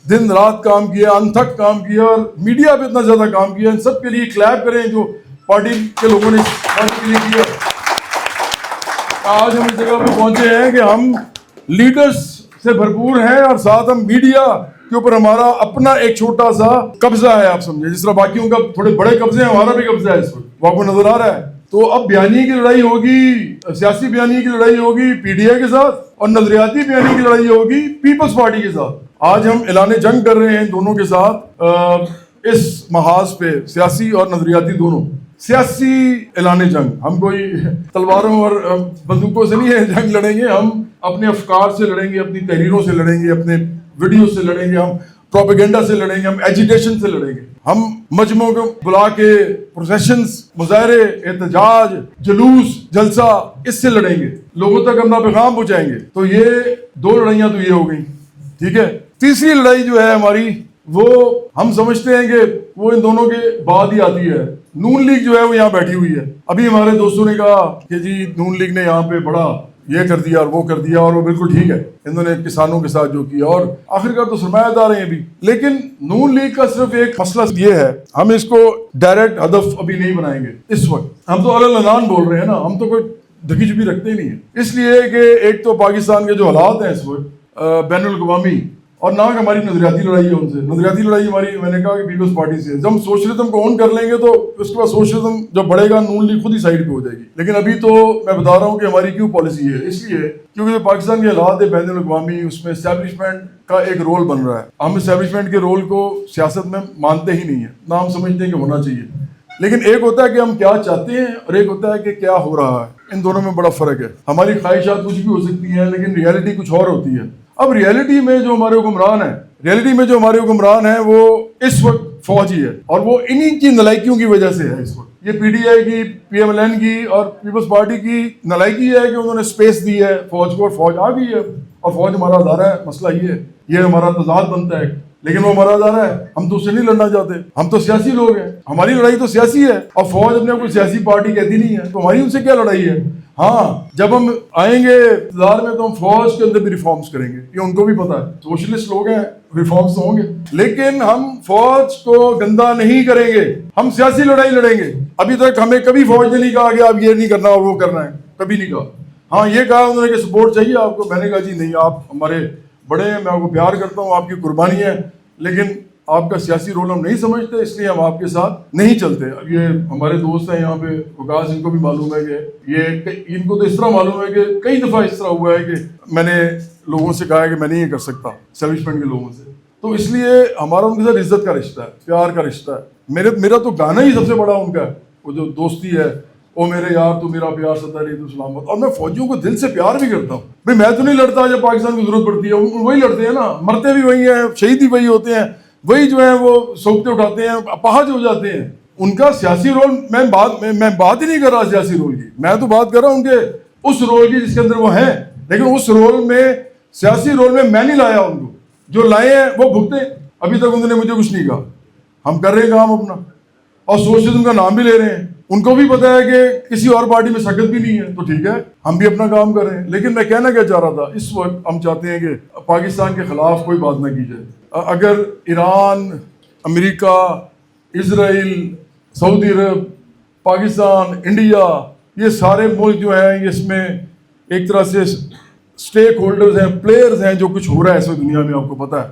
دن رات کام کیا, انتھک کام کیا, اور میڈیا پہ اتنا زیادہ کام کیا. ان سب کے لیے کلیپ کریں جو پارٹی کے لوگوں نے پارٹی کے لیے کیا. آج ہم اس جگہ پہ پہنچے ہیں کہ ہم لیڈرز سے بھرپور ہیں اور ساتھ ہم میڈیا کے اوپر ہمارا اپنا ایک چھوٹا سا قبضہ ہے. آپ سمجھے جس طرح باقیوں کا تھوڑے بڑے قبضے ہیں, ہمارا بھی قبضہ ہے اس وقت. وہ آپ کو نظر آ رہا ہے. تو اب بیانیے کی لڑائی ہوگی, سیاسی بیانیے کی لڑائی ہوگی PDI کے ساتھ, اور نظریاتی بیانیے کی لڑائی ہوگی پیپلز پارٹی کے ساتھ. آج ہم اعلان جنگ کر رہے ہیں دونوں کے ساتھ اس محاذ پہ, سیاسی اور نظریاتی دونوں. سیاسی اعلان جنگ, ہم کوئی تلواروں اور بندوقوں سے نہیں ہے جنگ لڑیں گے. ہم اپنے افکار سے لڑیں گے, اپنی تحریروں سے لڑیں گے, اپنے ویڈیو سے لڑیں گے, ہم پروپیگنڈا سے لڑیں گے, ہم ایجیٹیشن سے لڑیں گے, ہم مجمعوں کو بلا کے پروسیشنز, مظاہرے, احتجاج, جلوس, جلسہ, اس سے لڑیں گے, لوگوں تک اپنا پیغام پہنچائیں گے. تو یہ دو لڑائیاں تو یہ ہو گئیں. ٹھیک ہے. تیسری لڑائی جو ہے ہماری, وہ ہم سمجھتے ہیں کہ وہ ان دونوں کے بعد ہی آتی ہے. نون لیگ جو ہے وہ یہاں بیٹھی ہوئی ہے. ابھی ہمارے دوستوں نے کہا کہ جی نون لیگ نے یہاں پہ بڑا یہ کر دیا اور وہ کر دیا, اور وہ بالکل ٹھیک ہے, انہوں نے کسانوں کے ساتھ جو کیا, اور آخرکار تو سرمایہ دار ہیں بھی. لیکن نون لیگ کا صرف ایک مسئلہ یہ ہے, ہم اس کو ڈائریکٹ ہدف ابھی نہیں بنائیں گے اس وقت. ہم تو اعلان بول رہے ہیں نا, ہم تو کوئی دھکی چھپی رکھتے ہی نہیں ہیں. اس لیے کہ ایک تو پاکستان کے جو حالات ہیں اس وقت بین الاقوامی, اور نہ کہ ہماری نظریاتی لڑائی ہے ان سے. نظریاتی لڑائی ہماری, میں نے کہا کہ پیپلز پارٹی سے. جب ہم سوشلزم کو اون کر لیں گے تو اس کے بعد سوشلزم جب بڑھے گا, نون لیگ خود ہی سائڈ پہ ہو جائے گی. لیکن ابھی تو میں بتا رہا ہوں کہ ہماری کیوں پالیسی ہے. اس لیے کیونکہ جو پاکستان کے حالات ہے بین الاقوامی, اس میں اسٹیبلشمنٹ کا ایک رول بن رہا ہے. ہم اسٹیبلشمنٹ کے رول کو سیاست میں مانتے ہی نہیں ہیں, نہ ہم سمجھتے ہیں کہ ہونا چاہیے. لیکن ایک ہوتا ہے کہ ہم کیا چاہتے ہیں, اور ایک ہوتا ہے کہ کیا ہو رہا ہے. ان دونوں میں بڑا فرق ہے. ہماری خواہشات کچھ بھی ہو سکتی ہیں, لیکن ریئلٹی کچھ اور ہوتی ہے. اب ریئلٹی میں جو ہمارے حکمران ہیں وہ اس وقت فوجی ہے, اور وہ انہی کی نلائکیوں کی وجہ سے ہے. اس وقت یہ PDI کی, PMLN کی اور پیپلز پارٹی کی نلائکی ہے کہ انہوں نے سپیس دی ہے فوج کو, اور فوج آ گئی ہے, اور فوج ہمارا ادارہ ہے. مسئلہ یہ ہمارا تضاد بنتا ہے, لیکن وہ ہمارا ادارہ ہے, ہم تو اس سے نہیں لڑنا چاہتے. ہم تو سیاسی لوگ ہیں, ہماری لڑائی تو سیاسی ہے, اور فوج اپنے کوئی سیاسی پارٹی کہتی نہیں ہے, تو ہماری ان سے کیا لڑائی ہے. ہاں جب ہم آئیں گے اقتدار میں تو ہم فوج کے اندر بھی ریفارمز کریں گے, یہ ان کو بھی پتا ہے, سوشلسٹ لوگ ہیں, ریفارمز ہوں گے, لیکن ہم فوج کو گندا نہیں کریں گے, ہم سیاسی لڑائی لڑیں گے. ابھی تک ہمیں کبھی فوج نے نہیں کہا کہ آپ یہ نہیں کرنا اور وہ کرنا ہے, کبھی نہیں کہا. ہاں یہ کہا انہوں نے کہ سپورٹ چاہیے آپ کو, میں نے کہا جی نہیں, آپ ہمارے بڑے ہیں, میں آپ کو پیار کرتا ہوں, آپ کی قربانی ہے, لیکن آپ کا سیاسی رول ہم نہیں سمجھتے, اس لیے ہم آپ کے ساتھ نہیں چلتے. اب یہ ہمارے دوست ہیں یہاں پہ وکاس, ان کو بھی معلوم ہے کہ یہ, ان کو تو اس طرح معلوم ہے کہ کئی دفعہ اس طرح ہوا ہے کہ میں نے لوگوں سے کہا ہے کہ میں نہیں یہ کر سکتا, اسٹیبلشمنٹ کے لوگوں سے. تو اس لیے ہمارا ان کے ساتھ عزت کا رشتہ ہے, پیار کا رشتہ ہے. میرا تو گانا ہی سب سے بڑا ان کا ہے, وہ جو دوستی ہے, او میرے یار تو میرا پیار ستا رہی تو سلامت. اور میں فوجیوں کو دل سے پیار بھی کرتا ہوں بھائی, میں تو نہیں لڑتا جب پاکستان کی ضرورت پڑتی ہے, وہی لڑتے ہیں نا, مرتے بھی وہی ہیں, شہید بھی وہی ہوتے ہیں, وہی جو ہیں وہ سوکھتے اٹھاتے ہیں, اپاہج ہو جاتے ہیں. ان کا سیاسی رول میں بات ہی نہیں کر رہا سیاسی رول کی, میں تو بات کر رہا ہوں ان کے اس رول کی جس کے اندر وہ ہیں, لیکن اس رول میں, سیاسی رول میں میں نہیں لایا ان کو, جو لائے ہیں وہ بھگتے. ابھی تک انہوں نے مجھے کچھ نہیں کہا, ہم کر رہے ہیں کام اپنا, اور سوشلزم کا نام بھی لے رہے ہیں. ان کو بھی پتا ہے کہ کسی اور پارٹی میں سکت بھی نہیں ہے, تو ٹھیک ہے ہم بھی اپنا کام کر رہے ہیں. لیکن میں کہنا کیا چاہ رہا تھا, اس وقت ہم چاہتے ہیں کہ پاکستان کے خلاف کوئی بات نہ کی جائے. اگر ایران, امریکہ, اسرائیل, سعودی عرب, پاکستان, انڈیا, یہ سارے ملک جو ہیں اس میں ایک طرح سے اسٹیک ہولڈرز ہیں, پلیئرز ہیں, جو کچھ ہو رہا ہے اس دنیا میں آپ کو پتہ ہے,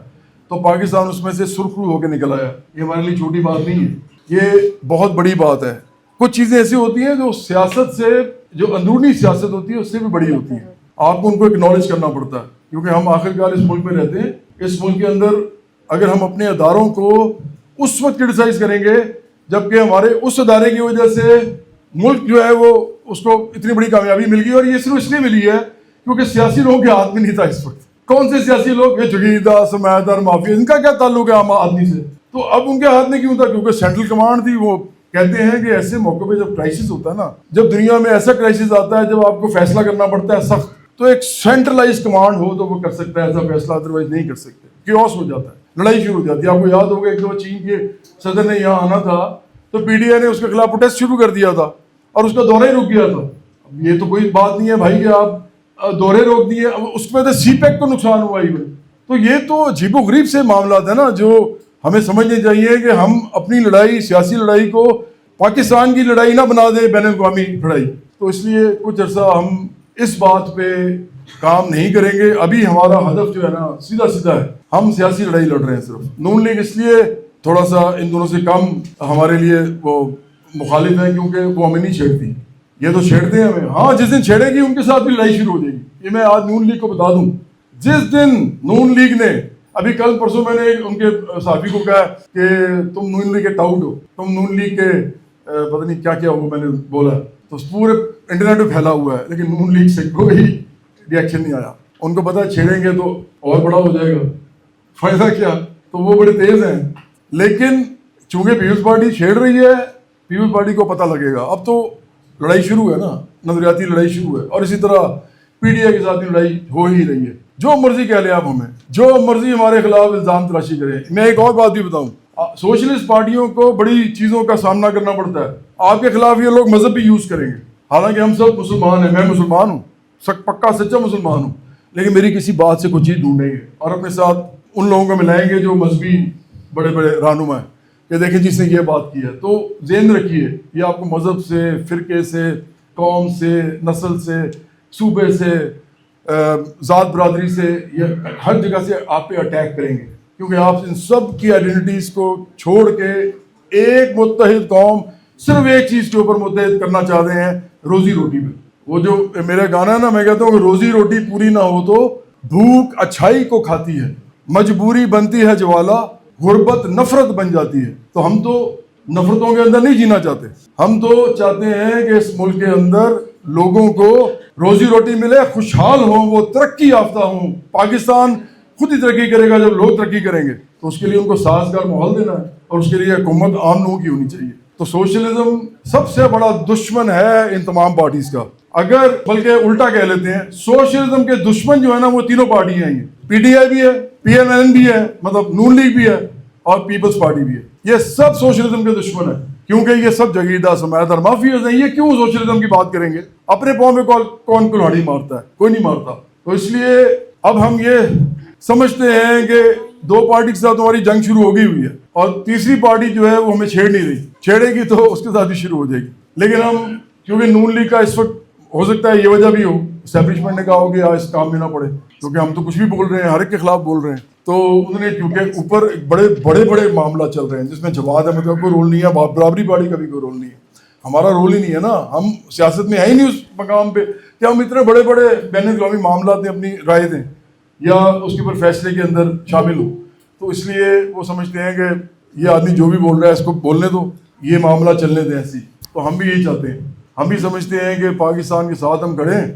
تو پاکستان اس میں سے سرخرو ہو کے نکل آیا. یہ ہمارے لیے چھوٹی بات نہیں ہے, یہ بہت بڑی بات ہے. کچھ چیزیں ایسی ہوتی ہیں جو سیاست سے, جو اندرونی سیاست ہوتی ہے اس سے بھی بڑی ہوتی ہیں, آپ کو ان کو اکنالج کرنا پڑتا ہے, کیونکہ ہم آخرکار اس ملک میں رہتے ہیں. اس ملک کے اندر اگر ہم اپنے اداروں کو اس وقت کرٹیسائز کریں گے جبکہ ہمارے اس ادارے کی وجہ سے ملک جو ہے وہ اس کو اتنی بڑی کامیابی مل گئی, اور یہ صرف اس لیے ملی ہے کیونکہ سیاسی لوگوں کے ہاتھ میں نہیں تھا اس وقت. کون سے سیاسی لوگ, یہ جگیردہ, سرمایہ دار, مافیا, ان کا کیا تعلق ہے عام آدمی سے؟ تو اب ان کے ہاتھ میں کیوں تھا؟ کیونکہ سینٹرل کمانڈ تھی. وہ کہتے ہیں کہ ایسے موقع پہ جب کرائسس ہوتا ہے نا, جب دنیا میں ایسا کرائسس آتا ہے جب آپ کو فیصلہ کرنا پڑتا ہے سخت, تو ایک سینٹرلائز کمانڈ ہو تو وہ کر سکتا ہے ایسا فیصلہ, ادروائز نہیں کر سکتے. کیوس ہو جاتا ہے, لڑائی شروع ہو جاتی ہے. آپ کو یاد ہوگا ایک دو چین کے صدر نے یہاں آنا تھا تو پی ڈی آئی نے اس کے خلاف پروٹیسٹ شروع کر دیا تھا اور اس کا دورہ ہی رک گیا تھا. اب یہ تو کوئی بات نہیں ہے بھائی کہ آپ دورے روک دیے, اس میں تو سی پیک کو نقصان ہوا ہی. تو یہ تو عجیب و غریب سے معاملات ہیں نا جو ہمیں سمجھنے چاہیے کہ ہم اپنی لڑائی, سیاسی لڑائی کو پاکستان کی لڑائی نہ بنا دیں, بین الاقوامی لڑائی. تو اس لیے کچھ عرصہ ہم اس بات پہ کام نہیں کریں گے. ابھی ہمارا ہدف جو ہے نا سیدھا سیدھا ہے, ہم سیاسی لڑائی لڑ رہے ہیں صرف. نون لیگ اس لیے تھوڑا سا ان دونوں سے کم ہمارے لیے وہ مخالف ہیں کیونکہ وہ ہمیں نہیں چھیڑتی, یہ تو چھیڑتے ہیں ہمیں. ہاں جس دن چھیڑے گی ان کے ساتھ بھی لڑائی شروع ہو جائے گی. یہ میں آج نون لیگ کو بتا دوں, جس دن نون لیگ نے, ابھی کل پرسوں میں نے ان کے صحافی کو کہا کہ تم نون لیگ کے ٹاؤٹ ہو, تم نون لیگ کے پتہ نہیں کیا کیا ہو, میں نے بولا تو پورے انٹرنیٹ پہ پھیلا ہوا ہے, لیکن نون لیگ سے کوئی ریئیکشن نہیں آیا. ان کو پتا چھیڑیں گے تو اور بڑا ہو جائے گا, فائدہ کیا. تو وہ بڑے تیز ہیں, لیکن چونکہ پیپلز پارٹی چھیڑ رہی ہے, پیپلز پارٹی کو پتہ لگے گا. اب تو لڑائی شروع ہے نا, نظریاتی لڑائی شروع ہے, اور اسی طرح پی ڈی آئی کے ساتھ بھی لڑائی ہو ہی رہی ہے. جو مرضی کہہ لیں آپ ہمیں, جو مرضی ہمارے خلاف الزام تراشی کریں. میں ایک اور بات بھی بتاؤں, سوشلسٹ پارٹیوں کو بڑی چیزوں کا سامنا کرنا پڑتا ہے. آپ کے خلاف یہ لوگ مذہب بھی یوز کریں گے, حالانکہ ہم سب مسلمان ہیں, میں مسلمان ہوں, پکا سچا مسلمان ہوں, لیکن میری کسی بات سے کوئی چیز ڈھونڈیں گے اور اپنے ساتھ ان لوگوں کو ملائیں گے جو مذہبی بڑے بڑے رہنما ہیں کہ دیکھیں جس نے یہ بات کی ہے. تو ذہن رکھیے, یہ آپ کو مذہب سے, فرقے سے, قوم سے, نسل سے, صوبے سے, ذات برادری سے, یہ ہر جگہ سے آپ پہ اٹیک کریں گے, کیونکہ آپ ان سب کی آئیڈینٹیز کو چھوڑ کے ایک متحد قوم صرف ایک چیز کے اوپر متحد کرنا چاہتے ہیں, روزی روٹی پہ. وہ جو میرا گانا ہے نا, میں کہتا ہوں کہ روزی روٹی پوری نہ ہو تو بھوک اچھائی کو کھاتی ہے, مجبوری بنتی ہے جوالا, غربت نفرت بن جاتی ہے. تو ہم تو نفرتوں کے اندر نہیں جینا چاہتے, ہم تو چاہتے ہیں کہ اس ملک کے اندر لوگوں کو روزی روٹی ملے, خوشحال ہوں, وہ ترقی یافتہ ہوں. پاکستان خود ہی ترقی کرے گا جب لوگ ترقی کریں گے, تو اس کے لیے ان کو سازگار ماحول دینا ہے, اور اس کے لیے حکومت عام لوگوں کی ہونی چاہیے. تو سوشلزم سب سے بڑا دشمن ہے ان تمام پارٹیز کا. اگر بلکہ الٹا کہہ لیتے ہیں, سوشلزم کے دشمن جو ہے نا وہ تینوں پارٹیاں ہیں, پی ڈی آئی بھی ہے, پی ایم ایل این بھی ہے, مطلب نون لیگ بھی ہے, اور پیپلز پارٹی بھی ہے. یہ سب سوشلزم کے دشمن ہیں. کیونکہ یہ سب جگیردار سرمایہ دار مافیاز ہیں. یہ کیوں سوشلزم کی بات کریں گے؟ اپنے پاؤں میں کون کلہاڑی مارتا ہے؟ کوئی نہیں مارتا. تو اس لیے اب ہم یہ سمجھتے ہیں کہ دو پارٹی کے ساتھ ہماری جنگ شروع ہو گئی ہوئی ہے اور تیسری پارٹی جو ہے وہ ہمیں چھیڑ نہیں رہی. چھیڑے گی تو اس کے ساتھ بھی شروع ہو جائے گی. لیکن ہم کیونکہ نون لیگ کا اس وقت ہو سکتا ہے یہ وجہ بھی ہو اسٹیبلشمنٹ نے کہا ہو کہ اس کام میں نہ پڑے, کیونکہ ہم تو کچھ بھی بول رہے ہیں, ہر ایک کے خلاف بول رہے ہیں. تو انہوں نے کیونکہ اوپر بڑے معاملات چل رہے ہیں جس میں جواد احمد کا کوئی رول نہیں ہے, برابری پارٹی کا بھی کوئی رول نہیں ہے, ہمارا رول ہی نہیں ہے نا. ہم سیاست میں ہے ہی نہیں اس مقام پہ کہ ہم اتنے بڑے بین الاقوامی معاملات میں اپنی رائے دیں یا اس کے اوپر فیصلے کے اندر شامل ہوں. تو اس لیے وہ سمجھتے ہیں کہ یہ آدمی جو بھی بول رہا ہے اس کو بولنے دو, یہ معاملہ چلنے دیں ایسی. تو ہم بھی یہی چاہتے ہیں. ہم بھی سمجھتے ہیں کہ پاکستان کے ساتھ ہم کھڑے ہیں.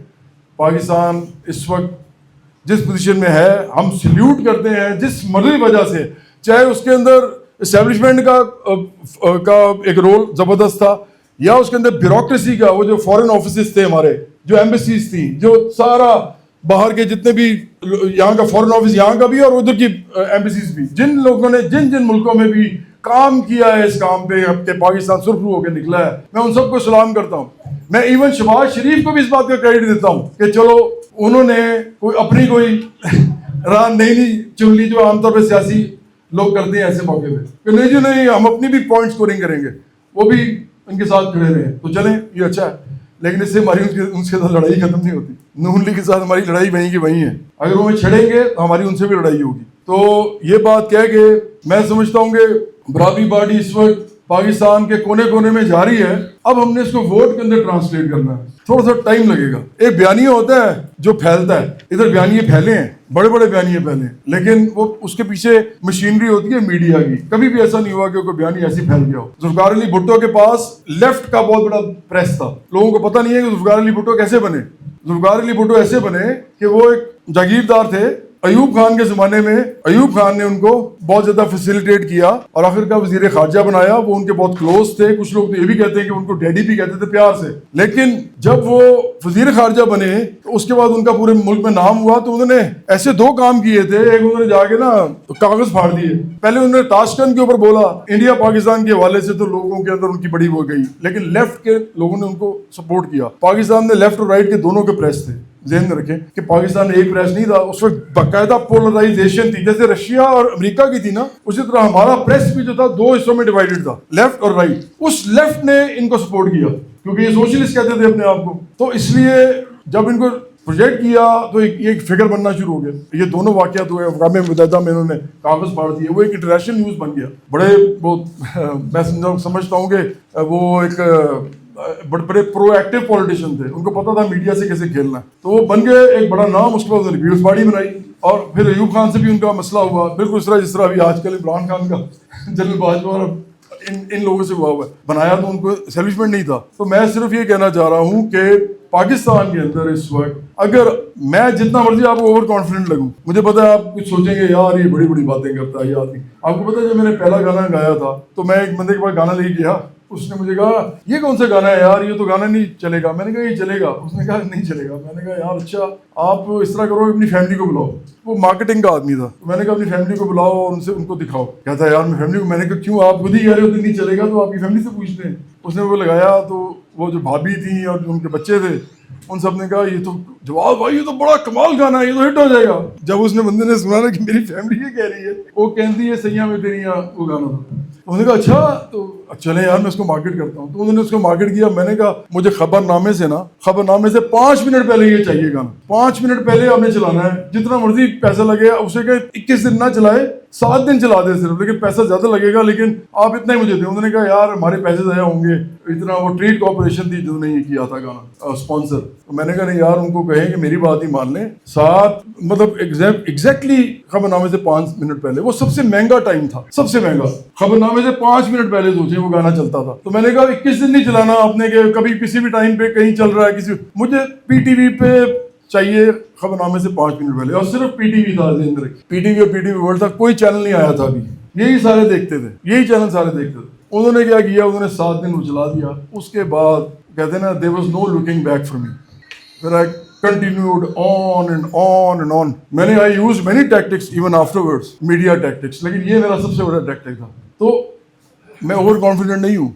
پاکستان اس وقت جس پوزیشن میں ہے ہم سلیوٹ کرتے ہیں جس مرضی وجہ سے, چاہے اس کے اندر اسٹیبلشمنٹ کا ایک رول زبردست تھا یا اس کے اندر بیوروکریسی کا, وہ جو فارن آفیسز تھے ہمارے, جو ایمبیسیز تھیں, جو سارا باہر کے جتنے بھی یہاں کا فارن آفس یہاں کا بھی اور ادھر کی ایمبیسیز بھی, جن لوگوں نے جن ملکوں میں بھی کام کیا ہے اس کام پہ کہ پاکستان سرخرو ہو کے نکلا ہے, میں ان سب کو سلام کرتا ہوں. میں ایون شہباز شریف کو بھی اس بات کا کریڈٹ دیتا ہوں کہ چلو انہوں نے اپنی کوئی راہ نہیں چن لی جو عام طور پہ سیاسی لوگ کرتے ہیں ایسے موقع پہ کہ نہیں جی نہیں ہم اپنی بھی پوائنٹ اسکورنگ کریں گے. وہ بھی ان کے ساتھ کھڑے رہے. تو چلیں یہ اچھا ہے, لیکن اس سے ہماری ان کے ساتھ لڑائی ختم نہیں ہوتی. نون لیگ کے ساتھ ہماری لڑائی وہیں کی وہیں ہے. اگر وہ ہمیں چھڑیں گے تو ہماری ان سے بھی لڑائی ہوگی. تو یہ بات کہہ کے میں سمجھتا ہوں کہ برابری پارٹی اس وقت پاکستان کے کونے کونے میں جاری ہے. اب ہم نے اس کو ووٹ کے اندر ٹرانسلیٹ کرنا ہے. تھوڑا سا ٹائم لگے گا. ایک بیانیہ ہوتا ہے جو پھیلتا ہے, ادھر بیانیے پھیلے ہیں, بڑے بیانیے پھیلے ہیں, لیکن وہ اس کے پیچھے مشینری ہوتی ہے میڈیا کی. کبھی بھی ایسا نہیں ہوا کہ کوئی بیانی ایسی پھیل گیا ہو. ذوالفقار علی بھٹو کے پاس لیفٹ کا بہت بڑا پریس تھا. لوگوں کو پتہ نہیں ہے کہ ذوالفقار علی بھٹو کیسے بنے. ذوالفقار علی بھٹو ایسے بنے کہ وہ ایک جاگیردار تھے. ایوب خان کے زمانے میں ایوب خان نے ان کو بہت زیادہ فیسیلیٹیٹ کیا اور آخر کا وزیر خارجہ بنایا. وہ ان کے بہت کلوز تھے. کچھ لوگ تو یہ بھی کہتے ہیں کہ ان کو ڈیڈی بھی کہتے تھے پیار سے. لیکن جب وہ وزیر خارجہ بنے تو اس کے بعد ان کا پورے ملک میں نام ہوا. تو انہوں نے ایسے دو کام کیے تھے. ایک انہوں نے جا کے نا کاغذ پھاڑ دیے. پہلے انہوں نے تاشکند کے اوپر بولا انڈیا پاکستان کے حوالے سے, تو لوگوں کے اندر ان کی بڑی وہ گئی. لیکن لیفٹ کے لوگوں نے ان کو سپورٹ کیا. پاکستان میں لیفٹ اور رائٹ کے دونوں کے پریس تھے. ذہن میں رکھیں کہ پاکستان ایک پریس نہیں تھا اس وقت. باقاعدہ پولرائزیشن تھی. جیسے رشیا اور امریکہ کی تھی نا, اسی طرح ہمارا پریس بھی جو تھا دو حصوں میں ڈیوائیڈڈ تھا, لیفٹ اور رائٹ. اس لیفٹ نے ان کو سپورٹ کیا کیونکہ یہ سوشلسٹ کہتے تھے اپنے آپ کو. تو اس لیے جب ان کو پروجیکٹ کیا تو ایک فگر بننا شروع ہو گیا. یہ دونوں واقعات ہوئے. اقوام متحدہ میں انہوں نے کاغذ پھاڑ دیے. وہ ایک انٹرنیشنل نیوز بن گیا. میں سمجھتا ہوں کہ وہ ایک بڑے پرو ایکٹیو پولیٹیشین تھے. ان کو پتا تھا میڈیا سے کیسے کھیلنا ہے. تو وہ بن گئے ایک بڑا نام. اس کے بعد انہوں نے پیپلز پارٹی بنائی اور پھر ایوب خان سے بھی ان کا مسئلہ ہوا. بالکل اس طرح جس طرح ابھی آج کل عمران خان کا جنرل باجوہ اور ان لوگوں سے ہوا ہے. بنایا تو ان کو اسٹیبلشمنٹ نہیں تھا. تو میں صرف یہ کہنا چاہ رہا ہوں کہ پاکستان کے اندر اس وقت اگر میں جتنا مرضی آپ کو اوور کانفیڈنٹ لگوں, مجھے پتا ہے آپ کچھ سوچیں گے یار یہ بڑی باتیں کرتا ہے یہ آدمی. آپ کو پتا ہے جب میں نے پہلا گانا گایا تھا تو میں ایک بندے کے پاس گانا لے کے گیا. اس نے مجھے کہا یہ کون سا گانا ہے یار, یہ تو گانا نہیں چلے گا. میں نے کہا یہ چلے گا. اس نے کہا نہیں چلے گا. میں نے کہا یار اچھا آپ اس طرح کرو اپنی فیملی کو بلاؤ. وہ مارکیٹنگ کا آدمی تھا. میں نے کہا اپنی فیملی کو بلاؤ اور ان کو دکھاؤ. کہتا ہے یار میں فیملی کو. میں نے کہا کیوں, آپ خود ہی کہہ رہے ہو تو نہیں چلے گا تو آپ کی فیملی سے پوچھتے ہیں. اس نے وہ لگایا تو وہ جو بھابھی تھیں اور جو ان کے بچے تھے ان سب نے کہا یہ تو جواد بھائی یہ تو بڑا کمال گانا ہے, یہ تو ہٹ ہو جائے گا. جب اس نے بندے نے سنا نا کہ میری فیملی یہ کہہ رہی ہے, وہ کہتی ہے سیاں میں تیری وہ گانا تھا. انہوں نے کہا اچھا تو چلیں یار میں اس کو مارکیٹ کرتا ہوں. تو انہوں نے اس کو مارکیٹ کیا. میں نے کہا مجھے خبر نامے سے 5 منٹ پہلے یہ چاہیے گانا. 5 منٹ پہلے آپ نے چلانا ہے. جتنا مرضی پیسہ لگے اسے کہ 21 دن نہ چلائے 7 دن چلا دے صرف, لیکن پیسہ زیادہ لگے گا لیکن آپ اتنا ہی مجھے دیں. انہوں نے کہا یار ہمارے پیسے ضائع ہوں گے. اتنا وہ ٹریڈ کارپوریشن تھی جنہوں نے یہ کیا تھا گانا اسپانسر. میں نے کہا نہیں یار ان کو کہیں کہ میری بات ہی مان لیں. 7 مطلب ایگزیکٹلی خبر نامے سے 5 منٹ پہلے. وہ سب سے مہنگا ٹائم تھا, سب سے مہنگا. خبر نامے سے 5 منٹ پہلے سوچیں وہ گانا چلتا تھا. تو میں نے کہا 21 دن نہیں چلانا آپ نے کہ کبھی کسی بھی ٹائم پہ کہیں چل رہا ہے کسی. مجھے پی ٹی وی پہ چاہیے خبر نامے سے 5 منٹ پہلے. اور صرف پی ٹی وی تھا, پی ٹی وی اور پی ٹی وی ورلڈ تھا. کوئی چینل نہیں آیا تھا ابھی. یہی سارے دیکھتے تھے, یہی چینل سارے دیکھتے تھے. انہوں نے کیا کیا, انہوں نے 7 دن وہ چلا دیا. اس کے بعد کہتے ہیں نا there was no looking back for me. Then I continued on and on and on. I used many tactics even afterwards, media tactics. لیکن یہ میرا سب سے بڑا ٹیکٹک تھا. تو میں اوور کانفیڈنٹ نہیں ہوں.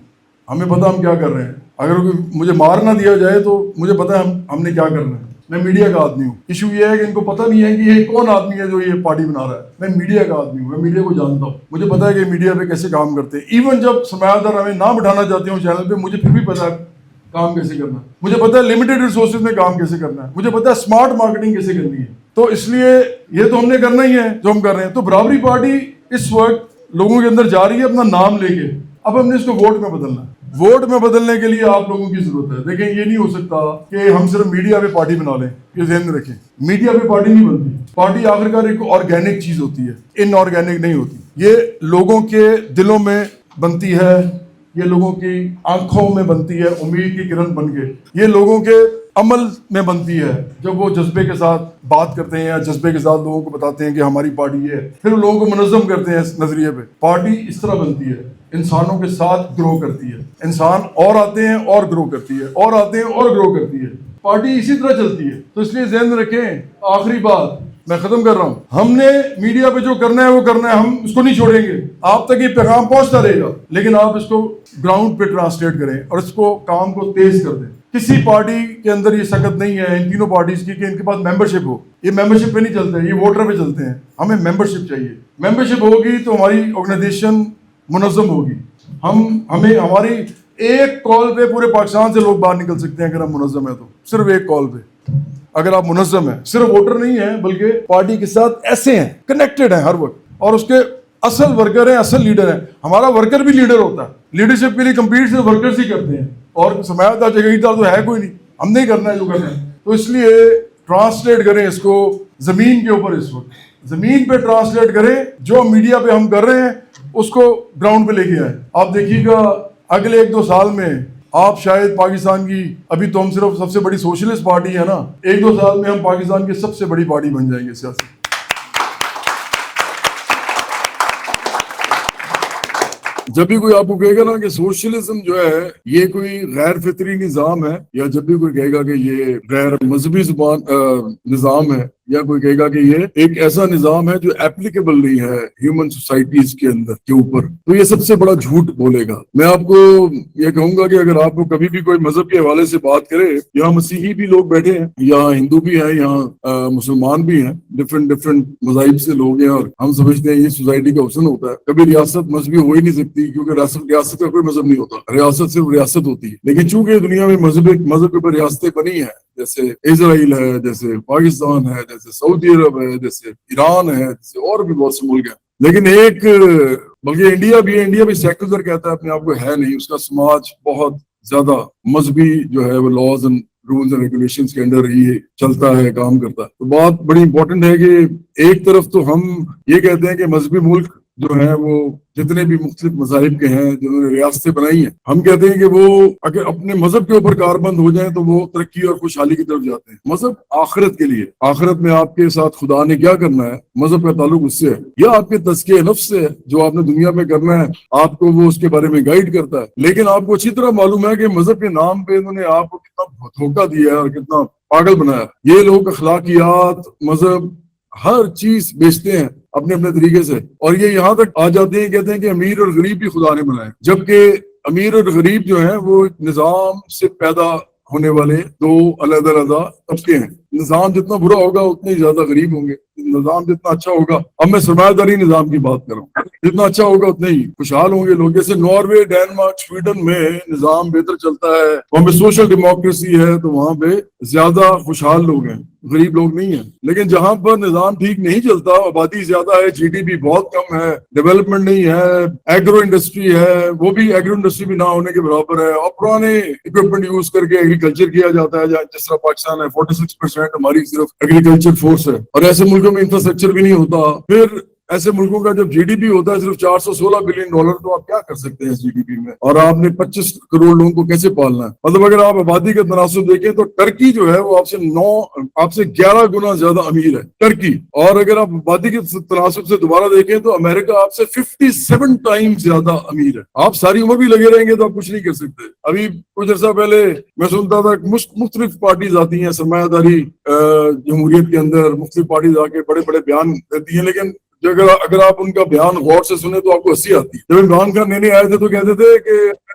ہمیں پتا ہم کیا کر رہے ہیں. اگر مجھے مار نہ دیا جائے تو مجھے پتا ہے ہم نے کیا کرنا ہے. میں میڈیا کا آدمی ہوں. ایشو یہ ہے کہ ان کو پتہ نہیں ہے کہ یہ کون آدمی ہے جو یہ پارٹی بنا رہا ہے. میں میڈیا کا آدمی ہوں, میں میڈیا کو جانتا ہوں. مجھے پتا ہے کہ میڈیا پہ کیسے کام کرتے ہیں. ایون جب سرمایہ دار ہمیں نہ بٹھانا چاہتے ہوں چینل پہ, مجھے پھر بھی پتا ہے کام کیسے کرنا ہے. مجھے پتا ہے لمیٹڈ ریسورسز میں کام کیسے کرنا ہے. مجھے پتا ہے اسمارٹ مارکیٹنگ کیسے کرنی ہے. تو اس لیے یہ تو ہم نے کرنا ہی ہے جو ہم کر رہے ہیں. تو برابری پارٹی اس وقت لوگوں کے اندر جا رہی ہے اپنا نام لے کے. اب ہم نے اس کو ووٹ میں بدلنا ہے. ووٹ میں بدلنے کے لیے آپ لوگوں کی ضرورت ہے. دیکھیں یہ نہیں ہو سکتا کہ ہم صرف میڈیا پہ پارٹی بنا لیں. یہ ذہن میں رکھیں, میڈیا پہ پارٹی نہیں بنتی. پارٹی آخرکار ایک آرگینک چیز ہوتی ہے, ان آرگینک نہیں ہوتی. یہ لوگوں کے دلوں میں بنتی ہے, یہ لوگوں کی آنکھوں میں بنتی ہے امید کی کرن بن کے. یہ لوگوں کے عمل میں بنتی ہے جب وہ جذبے کے ساتھ بات کرتے ہیں یا جذبے کے ساتھ لوگوں کو بتاتے ہیں کہ ہماری پارٹی یہ ہے. پھر لوگوں کو منظم کرتے ہیں اس نظریے پہ. پارٹی اس طرح بنتی ہے, انسانوں کے ساتھ گرو کرتی ہے. انسان اور آتے ہیں اور گرو کرتی ہے, اور آتے ہیں اور گرو کرتی ہے. پارٹی اسی طرح چلتی ہے. تو اس لیے ذہن میں رکھیں. آخری بات میں ختم کر رہا ہوں. ہم نے میڈیا پہ جو کرنا ہے وہ کرنا ہے, ہم اس کو نہیں چھوڑیں گے. آپ تک یہ پیغام پہنچتا رہے گا, لیکن آپ اس کو گراؤنڈ پہ ٹرانسلیٹ کریں اور اس کو کام کو تیز کر دیں. کسی پارٹی کے اندر یہ سخت نہیں ہے ان تینوں پارٹیز کی کہ ان کے پاس ممبرشپ ہو. یہ ممبرشپ پہ نہیں چلتے, یہ ووٹر پہ چلتے ہیں. ہمیں ممبرشپ چاہیے. ممبرشپ ہوگی تو ہماری آرگنائزیشن منظم ہوگی. ہماری ایک کال پہ پورے پاکستان سے لوگ باہر نکل سکتے ہیں اگر ہم منظم ہیں تو. صرف ایک کال پہ اگر آپ منظم ہیں, صرف ووٹر نہیں ہیں بلکہ پارٹی کے ساتھ ایسے ہیں, کنیکٹڈ ہیں ہر وقت, اور اس کے اصل ورکر ہیں, اصل لیڈر ہیں. ہمارا ورکر بھی لیڈر ہوتا ہے. لیڈرشپ کے لیے کمپیٹ صرف ورکرز ہی کرتے ہیں, اور سرمایہ دار جگیردار تو ہے کوئی نہیں. ہم نہیں کرنا ہے جو کرنا ہے. تو اس لیے ٹرانسلیٹ کریں اس کو زمین کے اوپر. اس وقت زمین پہ ٹرانسلیٹ کریں. جو میڈیا پہ ہم کر رہے ہیں اس کو گراؤنڈ پہ لے کے آئیں. آپ دیکھیے گا اگلے 1-2 سال میں آپ شاید پاکستان کی, ابھی تو ہم صرف سب سے بڑی سوشلسٹ پارٹی ہے نا, 1-2 سال میں ہم پاکستان کی سب سے بڑی پارٹی بن جائیں گے سیاسی. جب بھی کوئی آپ کو کہے گا نا کہ سوشلزم جو ہے یہ کوئی غیر فطری نظام ہے, یا جب بھی کوئی کہے گا کہ یہ غیر مذہبی نظام ہے, یا کوئی کہے گا کہ یہ ایک ایسا نظام ہے جو اپلیکیبل نہیں ہے ہیومن سوسائٹیز کے اندر کے اوپر, تو یہ سب سے بڑا جھوٹ بولے گا. میں آپ کو یہ کہوں گا کہ اگر آپ کو کبھی بھی کوئی مذہب کے حوالے سے بات کرے, یہاں مسیحی بھی لوگ بیٹھے ہیں, یہاں ہندو بھی ہیں, یہاں مسلمان بھی ہیں, ڈفرینٹ مذاہب سے لوگ ہیں, اور ہم سمجھتے ہیں یہ سوسائٹی کا حسن ہوتا ہے. کبھی ریاست مذہبی ہو ہی نہیں سکتی کیونکہ ریاست کا کوئی مذہب نہیں ہوتا. ریاست صرف ریاست ہوتی ہے. لیکن چونکہ دنیا میں مذہب کے اوپر ریاستیں بنی ہیں, جیسے اسرائیل ہے, جیسے پاکستان ہے, جیسے سعودی عرب ہے, جیسے ایران ہے, جیسے اور بھی بہت سے ملک ہیں. لیکن ایک بلکہ انڈیا بھی سیکولر کہتا ہے اپنے آپ کو, ہے نہیں. اس کا سماج بہت زیادہ مذہبی جو ہے وہ laws and rules and regulations کے انڈر ہی چلتا ہے, کام کرتا ہے. تو بات بڑی امپورٹنٹ ہے کہ ایک طرف تو ہم یہ کہتے ہیں کہ مذہبی ملک جو ہیں وہ جتنے بھی مختلف مذاہب کے ہیں جنہوں نے ریاستیں بنائی ہیں, ہم کہتے ہیں کہ وہ اگر اپنے مذہب کے اوپر کاربند ہو جائیں تو وہ ترقی اور خوشحالی کی طرف جاتے ہیں. مذہب آخرت کے لیے, آخرت میں آپ کے ساتھ خدا نے کیا کرنا ہے, مذہب کا تعلق اس سے ہے, یا آپ کے تزکیہ نفس سے جو آپ نے دنیا میں کرنا ہے, آپ کو وہ اس کے بارے میں گائیڈ کرتا ہے. لیکن آپ کو اچھی طرح معلوم ہے کہ مذہب کے نام پہ انہوں نے آپ کو کتنا دھوکہ دیا ہے اور کتنا پاگل بنایا. یہ لوگ اخلاقیات, مذہب, ہر چیز بیچتے ہیں اپنے اپنے طریقے سے, اور یہ یہاں تک آ جاتے ہیں, کہتے ہیں کہ امیر اور غریب بھی خدا نے بنائے, جبکہ امیر اور غریب جو ہیں وہ نظام سے پیدا ہونے والے دو علیحدہ طبقے ہیں. نظام جتنا برا ہوگا اتنے ہی زیادہ غریب ہوں گے, نظام جتنا اچھا ہوگا, اب میں سرمایہ داری نظام کی بات کر رہا ہوں, جتنا اچھا ہوگا اتنے ہی خوشحال ہوں گے لوگ. جیسے ناروے, ڈینمارک, سویڈن میں نظام بہتر چلتا ہے, وہاں پہ سوشل ڈیموکریسی ہے, تو وہاں پہ زیادہ خوشحال لوگ ہیں, غریب لوگ نہیں ہیں. لیکن جہاں پر نظام ٹھیک نہیں چلتا, آبادی زیادہ ہے, جی ڈی پی بہت کم ہے, ڈیولپمنٹ نہیں ہے, ایگرو انڈسٹری ہے, وہ بھی ایگرو انڈسٹری بھی نہ ہونے کے برابر ہے, اور پرانے اکوپمنٹ یوز کر کے ایگریکلچر کیا جاتا ہے, جس طرح پاکستان ہے 46% ہماری صرف ایگریکلچر فورس ہے, اور ایسے ملکوں میں انفراسٹرکچر بھی نہیں ہوتا. پھر ایسے ملکوں کا جب جی ڈی پی ہوتا ہے صرف $416 بلین, تو آپ کیا کر سکتے ہیں اس جی ڈی پی میں, اور آپ نے 25 کروڑ لوگوں کو کیسے پالنا ہے. مطلب اگر آپ آبادی کا تناسب دیکھیں تو ٹرکی جو ہے وہ آپ سے 11 گنا زیادہ امیر ہے, ٹرکی. اور اگر آپ آبادی کے تناسب سے دوبارہ دیکھیں تو امریکہ آپ سے 57 ٹائمز زیادہ امیر ہے. آپ ساری عمر بھی لگے رہیں گے تو آپ کچھ نہیں کر سکتے. ابھی کچھ عرصہ پہلے میں سنتا تھا مختلف پارٹیز آتی ہیں سرمایہ داری جمہوریت کے اندر, مختلف پارٹیز آ کے بڑے بڑے بیان دیتی ہیں, لیکن اگر آپ ان کا بیان غور سے سنیں تو آپ کو ہنسی آتی ہے. جب عمران خان لینے آئے تھے تو کہتے تھے کہ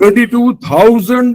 32,000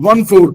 1/4,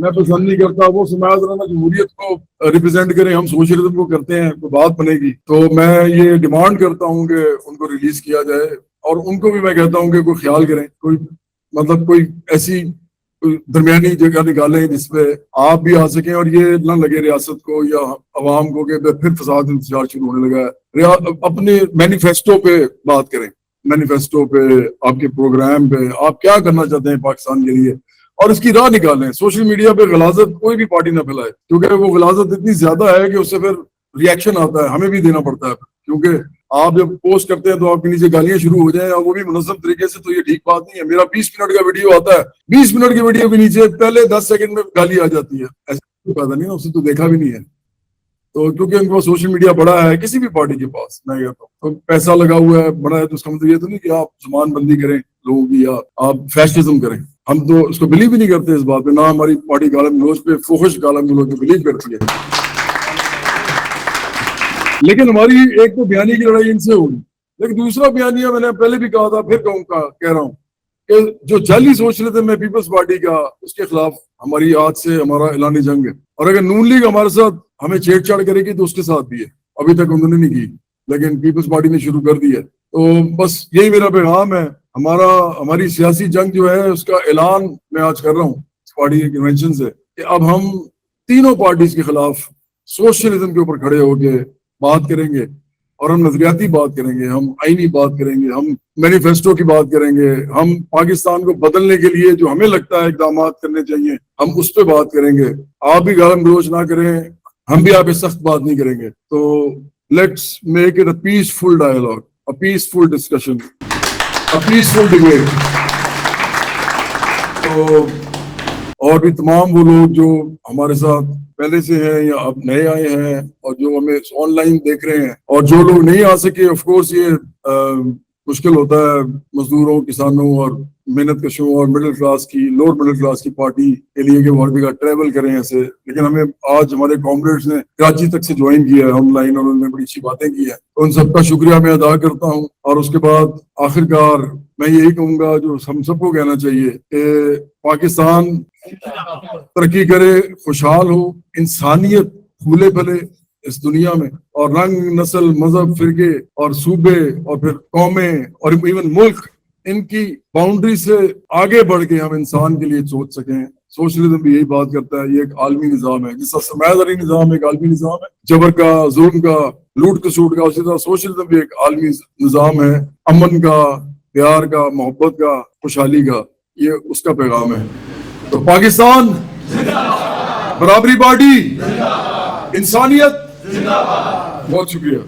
میں پسند نہیں کرتا وہ سماج رانا جمہوریت کو ریپرزینٹ کریں, ہم سوشلزم کو کرتے ہیں, تو بات بنے گی. تو میں یہ ڈیمانڈ کرتا ہوں کہ ان کو ریلیز کیا جائے, اور ان کو بھی میں کہتا ہوں کہ کوئی خیال کریں, کوئی مطلب کوئی ایسی درمیانی جگہ نکالیں جس پہ آپ بھی آ سکیں اور یہ نہ لگے ریاست کو یا عوام کو کہ پھر فساد انتشار شروع ہونے لگا ہے. اپنے مینیفیسٹو پہ بات کریں, مینیفیسٹو پہ, آپ کے پروگرام پہ, آپ کیا کرنا چاہتے ہیں پاکستان کے لیے, اور اس کی راہ نکالیں. سوشل میڈیا پہ غلاظت کوئی بھی پارٹی نہ پھیلائے, کیونکہ وہ غلاظت اتنی زیادہ ہے کہ اس سے پھر ریئیکشن آتا ہے, ہمیں بھی دینا پڑتا ہے, کیونکہ آپ جب پوسٹ کرتے ہیں تو آپ کے نیچے گالیاں شروع ہو جائیں, اور وہ بھی منظم طریقے سے, تو یہ ٹھیک بات نہیں ہے. میرا 20 منٹ کا ویڈیو آتا ہے, 20 منٹ کی ویڈیو کے نیچے پہلے 10 سیکنڈ میں گالی آ جاتی ہے, ایسا پتا نہیں نا, اسے تو دیکھا بھی نہیں ہے. تو کیونکہ ان کو سوشل میڈیا بڑا ہے, کسی بھی پارٹی کے پاس میں کہتا ہوں تو پیسہ لگا ہوا ہے, بڑا ہے, تو اس کا مطلب یہ تو نہیں کہ آپ زبان بندی کریں لوگوں کی یا آپ فیشنزم کریں. ہم تو اس کو بلیو بھی نہیں کرتے اس بات پہ, نہ ہماری پارٹی گالم گلوچ پہ, فحش گالم گلوچ پہ بلیو کرتی ہے. لیکن ہماری ایک تو بیانی کی لڑائی ان سے ہوگی, لیکن دوسرا بیانیہ میں نے پہلے بھی کہا تھا, پھر کہہ رہا ہوں کہ جو جعلی سوچ رہے تھے میں پیپلز پارٹی کا, اس کے خلاف ہماری آج سے ہمارا اعلان جنگ ہے. اور اگر نون لیگ ہمارے ساتھ ہمیں چھیڑ چھاڑ کرے گی تو اس کے ساتھ بھی ہے, ابھی تک انہوں نے نہیں کی, لیکن پیپلز پارٹی نے شروع کر دی ہے. تو بس یہی میرا پیغام ہے. ہماری سیاسی جنگ جو ہے اس کا اعلان میں آج کر رہا ہوں اس پارٹی کے کنونشن سے, کہ اب ہم تینوں پارٹیز کے خلاف سوشلزم کے اوپر کھڑے ہو کے بات کریں گے, اور ہم نظریاتی بات کریں گے, ہم آئینی بات کریں گے, ہم مینیفیسٹو کی بات کریں گے, ہم پاکستان کو بدلنے کے لیے جو ہمیں لگتا ہے اقدامات کرنے چاہیے ہم اس پہ بات کریں گے. آپ بھی گالم گلوچ نہ کریں, ہم بھی آپ پہ سخت بات نہیں کریں گے. تو let's make it a peaceful dialogue, a peaceful discussion, a peaceful debate. تو اور بھی تمام وہ لوگ جو ہمارے ساتھ پہلے سے ہیں یا اب نئے آئے ہیں, اور جو ہمیں آن لائن دیکھ رہے ہیں, اور جو لوگ نہیں آ سکے, آف کورس یہ مشکل ہوتا ہے مزدوروں, کسانوں اور محنت کشوں اور مڈل کلاس کی, لوور مڈل کلاس کی پارٹی کے لیے کہ وہ ہر جگہ ٹریول کریں ایسے. لیکن ہمیں آج ہمارے کامریڈز نے کراچی تک سے جوائن کیا ہے آن لائن, اور انہوں نے بڑی اچھی باتیں کی ہیں, تو ان سب کا شکریہ میں ادا کرتا ہوں. اور اس کے بعد آخرکار میں یہی کہوں گا جو ہم سب کو کہنا چاہیے کہ پاکستان ترقی کرے, خوشحال ہو, انسانیت پھولے پھلے اس دنیا میں, اور رنگ, نسل, مذہب, فرقے اور صوبے اور پھر قومیں اور ایون ملک, ان کی باؤنڈری سے آگے بڑھ کے ہم انسان کے لیے سوچ سکیں. سوشلزم بھی یہی بات کرتا ہے, یہ ایک عالمی نظام ہے, جس طرح سرمایہ نظام ایک عالمی نظام ہے, جبر کا, ظلم کا, لوٹ کسوٹ کا, اسی طرح سوشلزم بھی ایک عالمی نظام ہے, امن کا, پیار کا, محبت کا, خوشحالی کا. یہ اس کا پیغام ہے. تو پاکستان, برابری پارٹی, انسانیت. بہت شکریہ.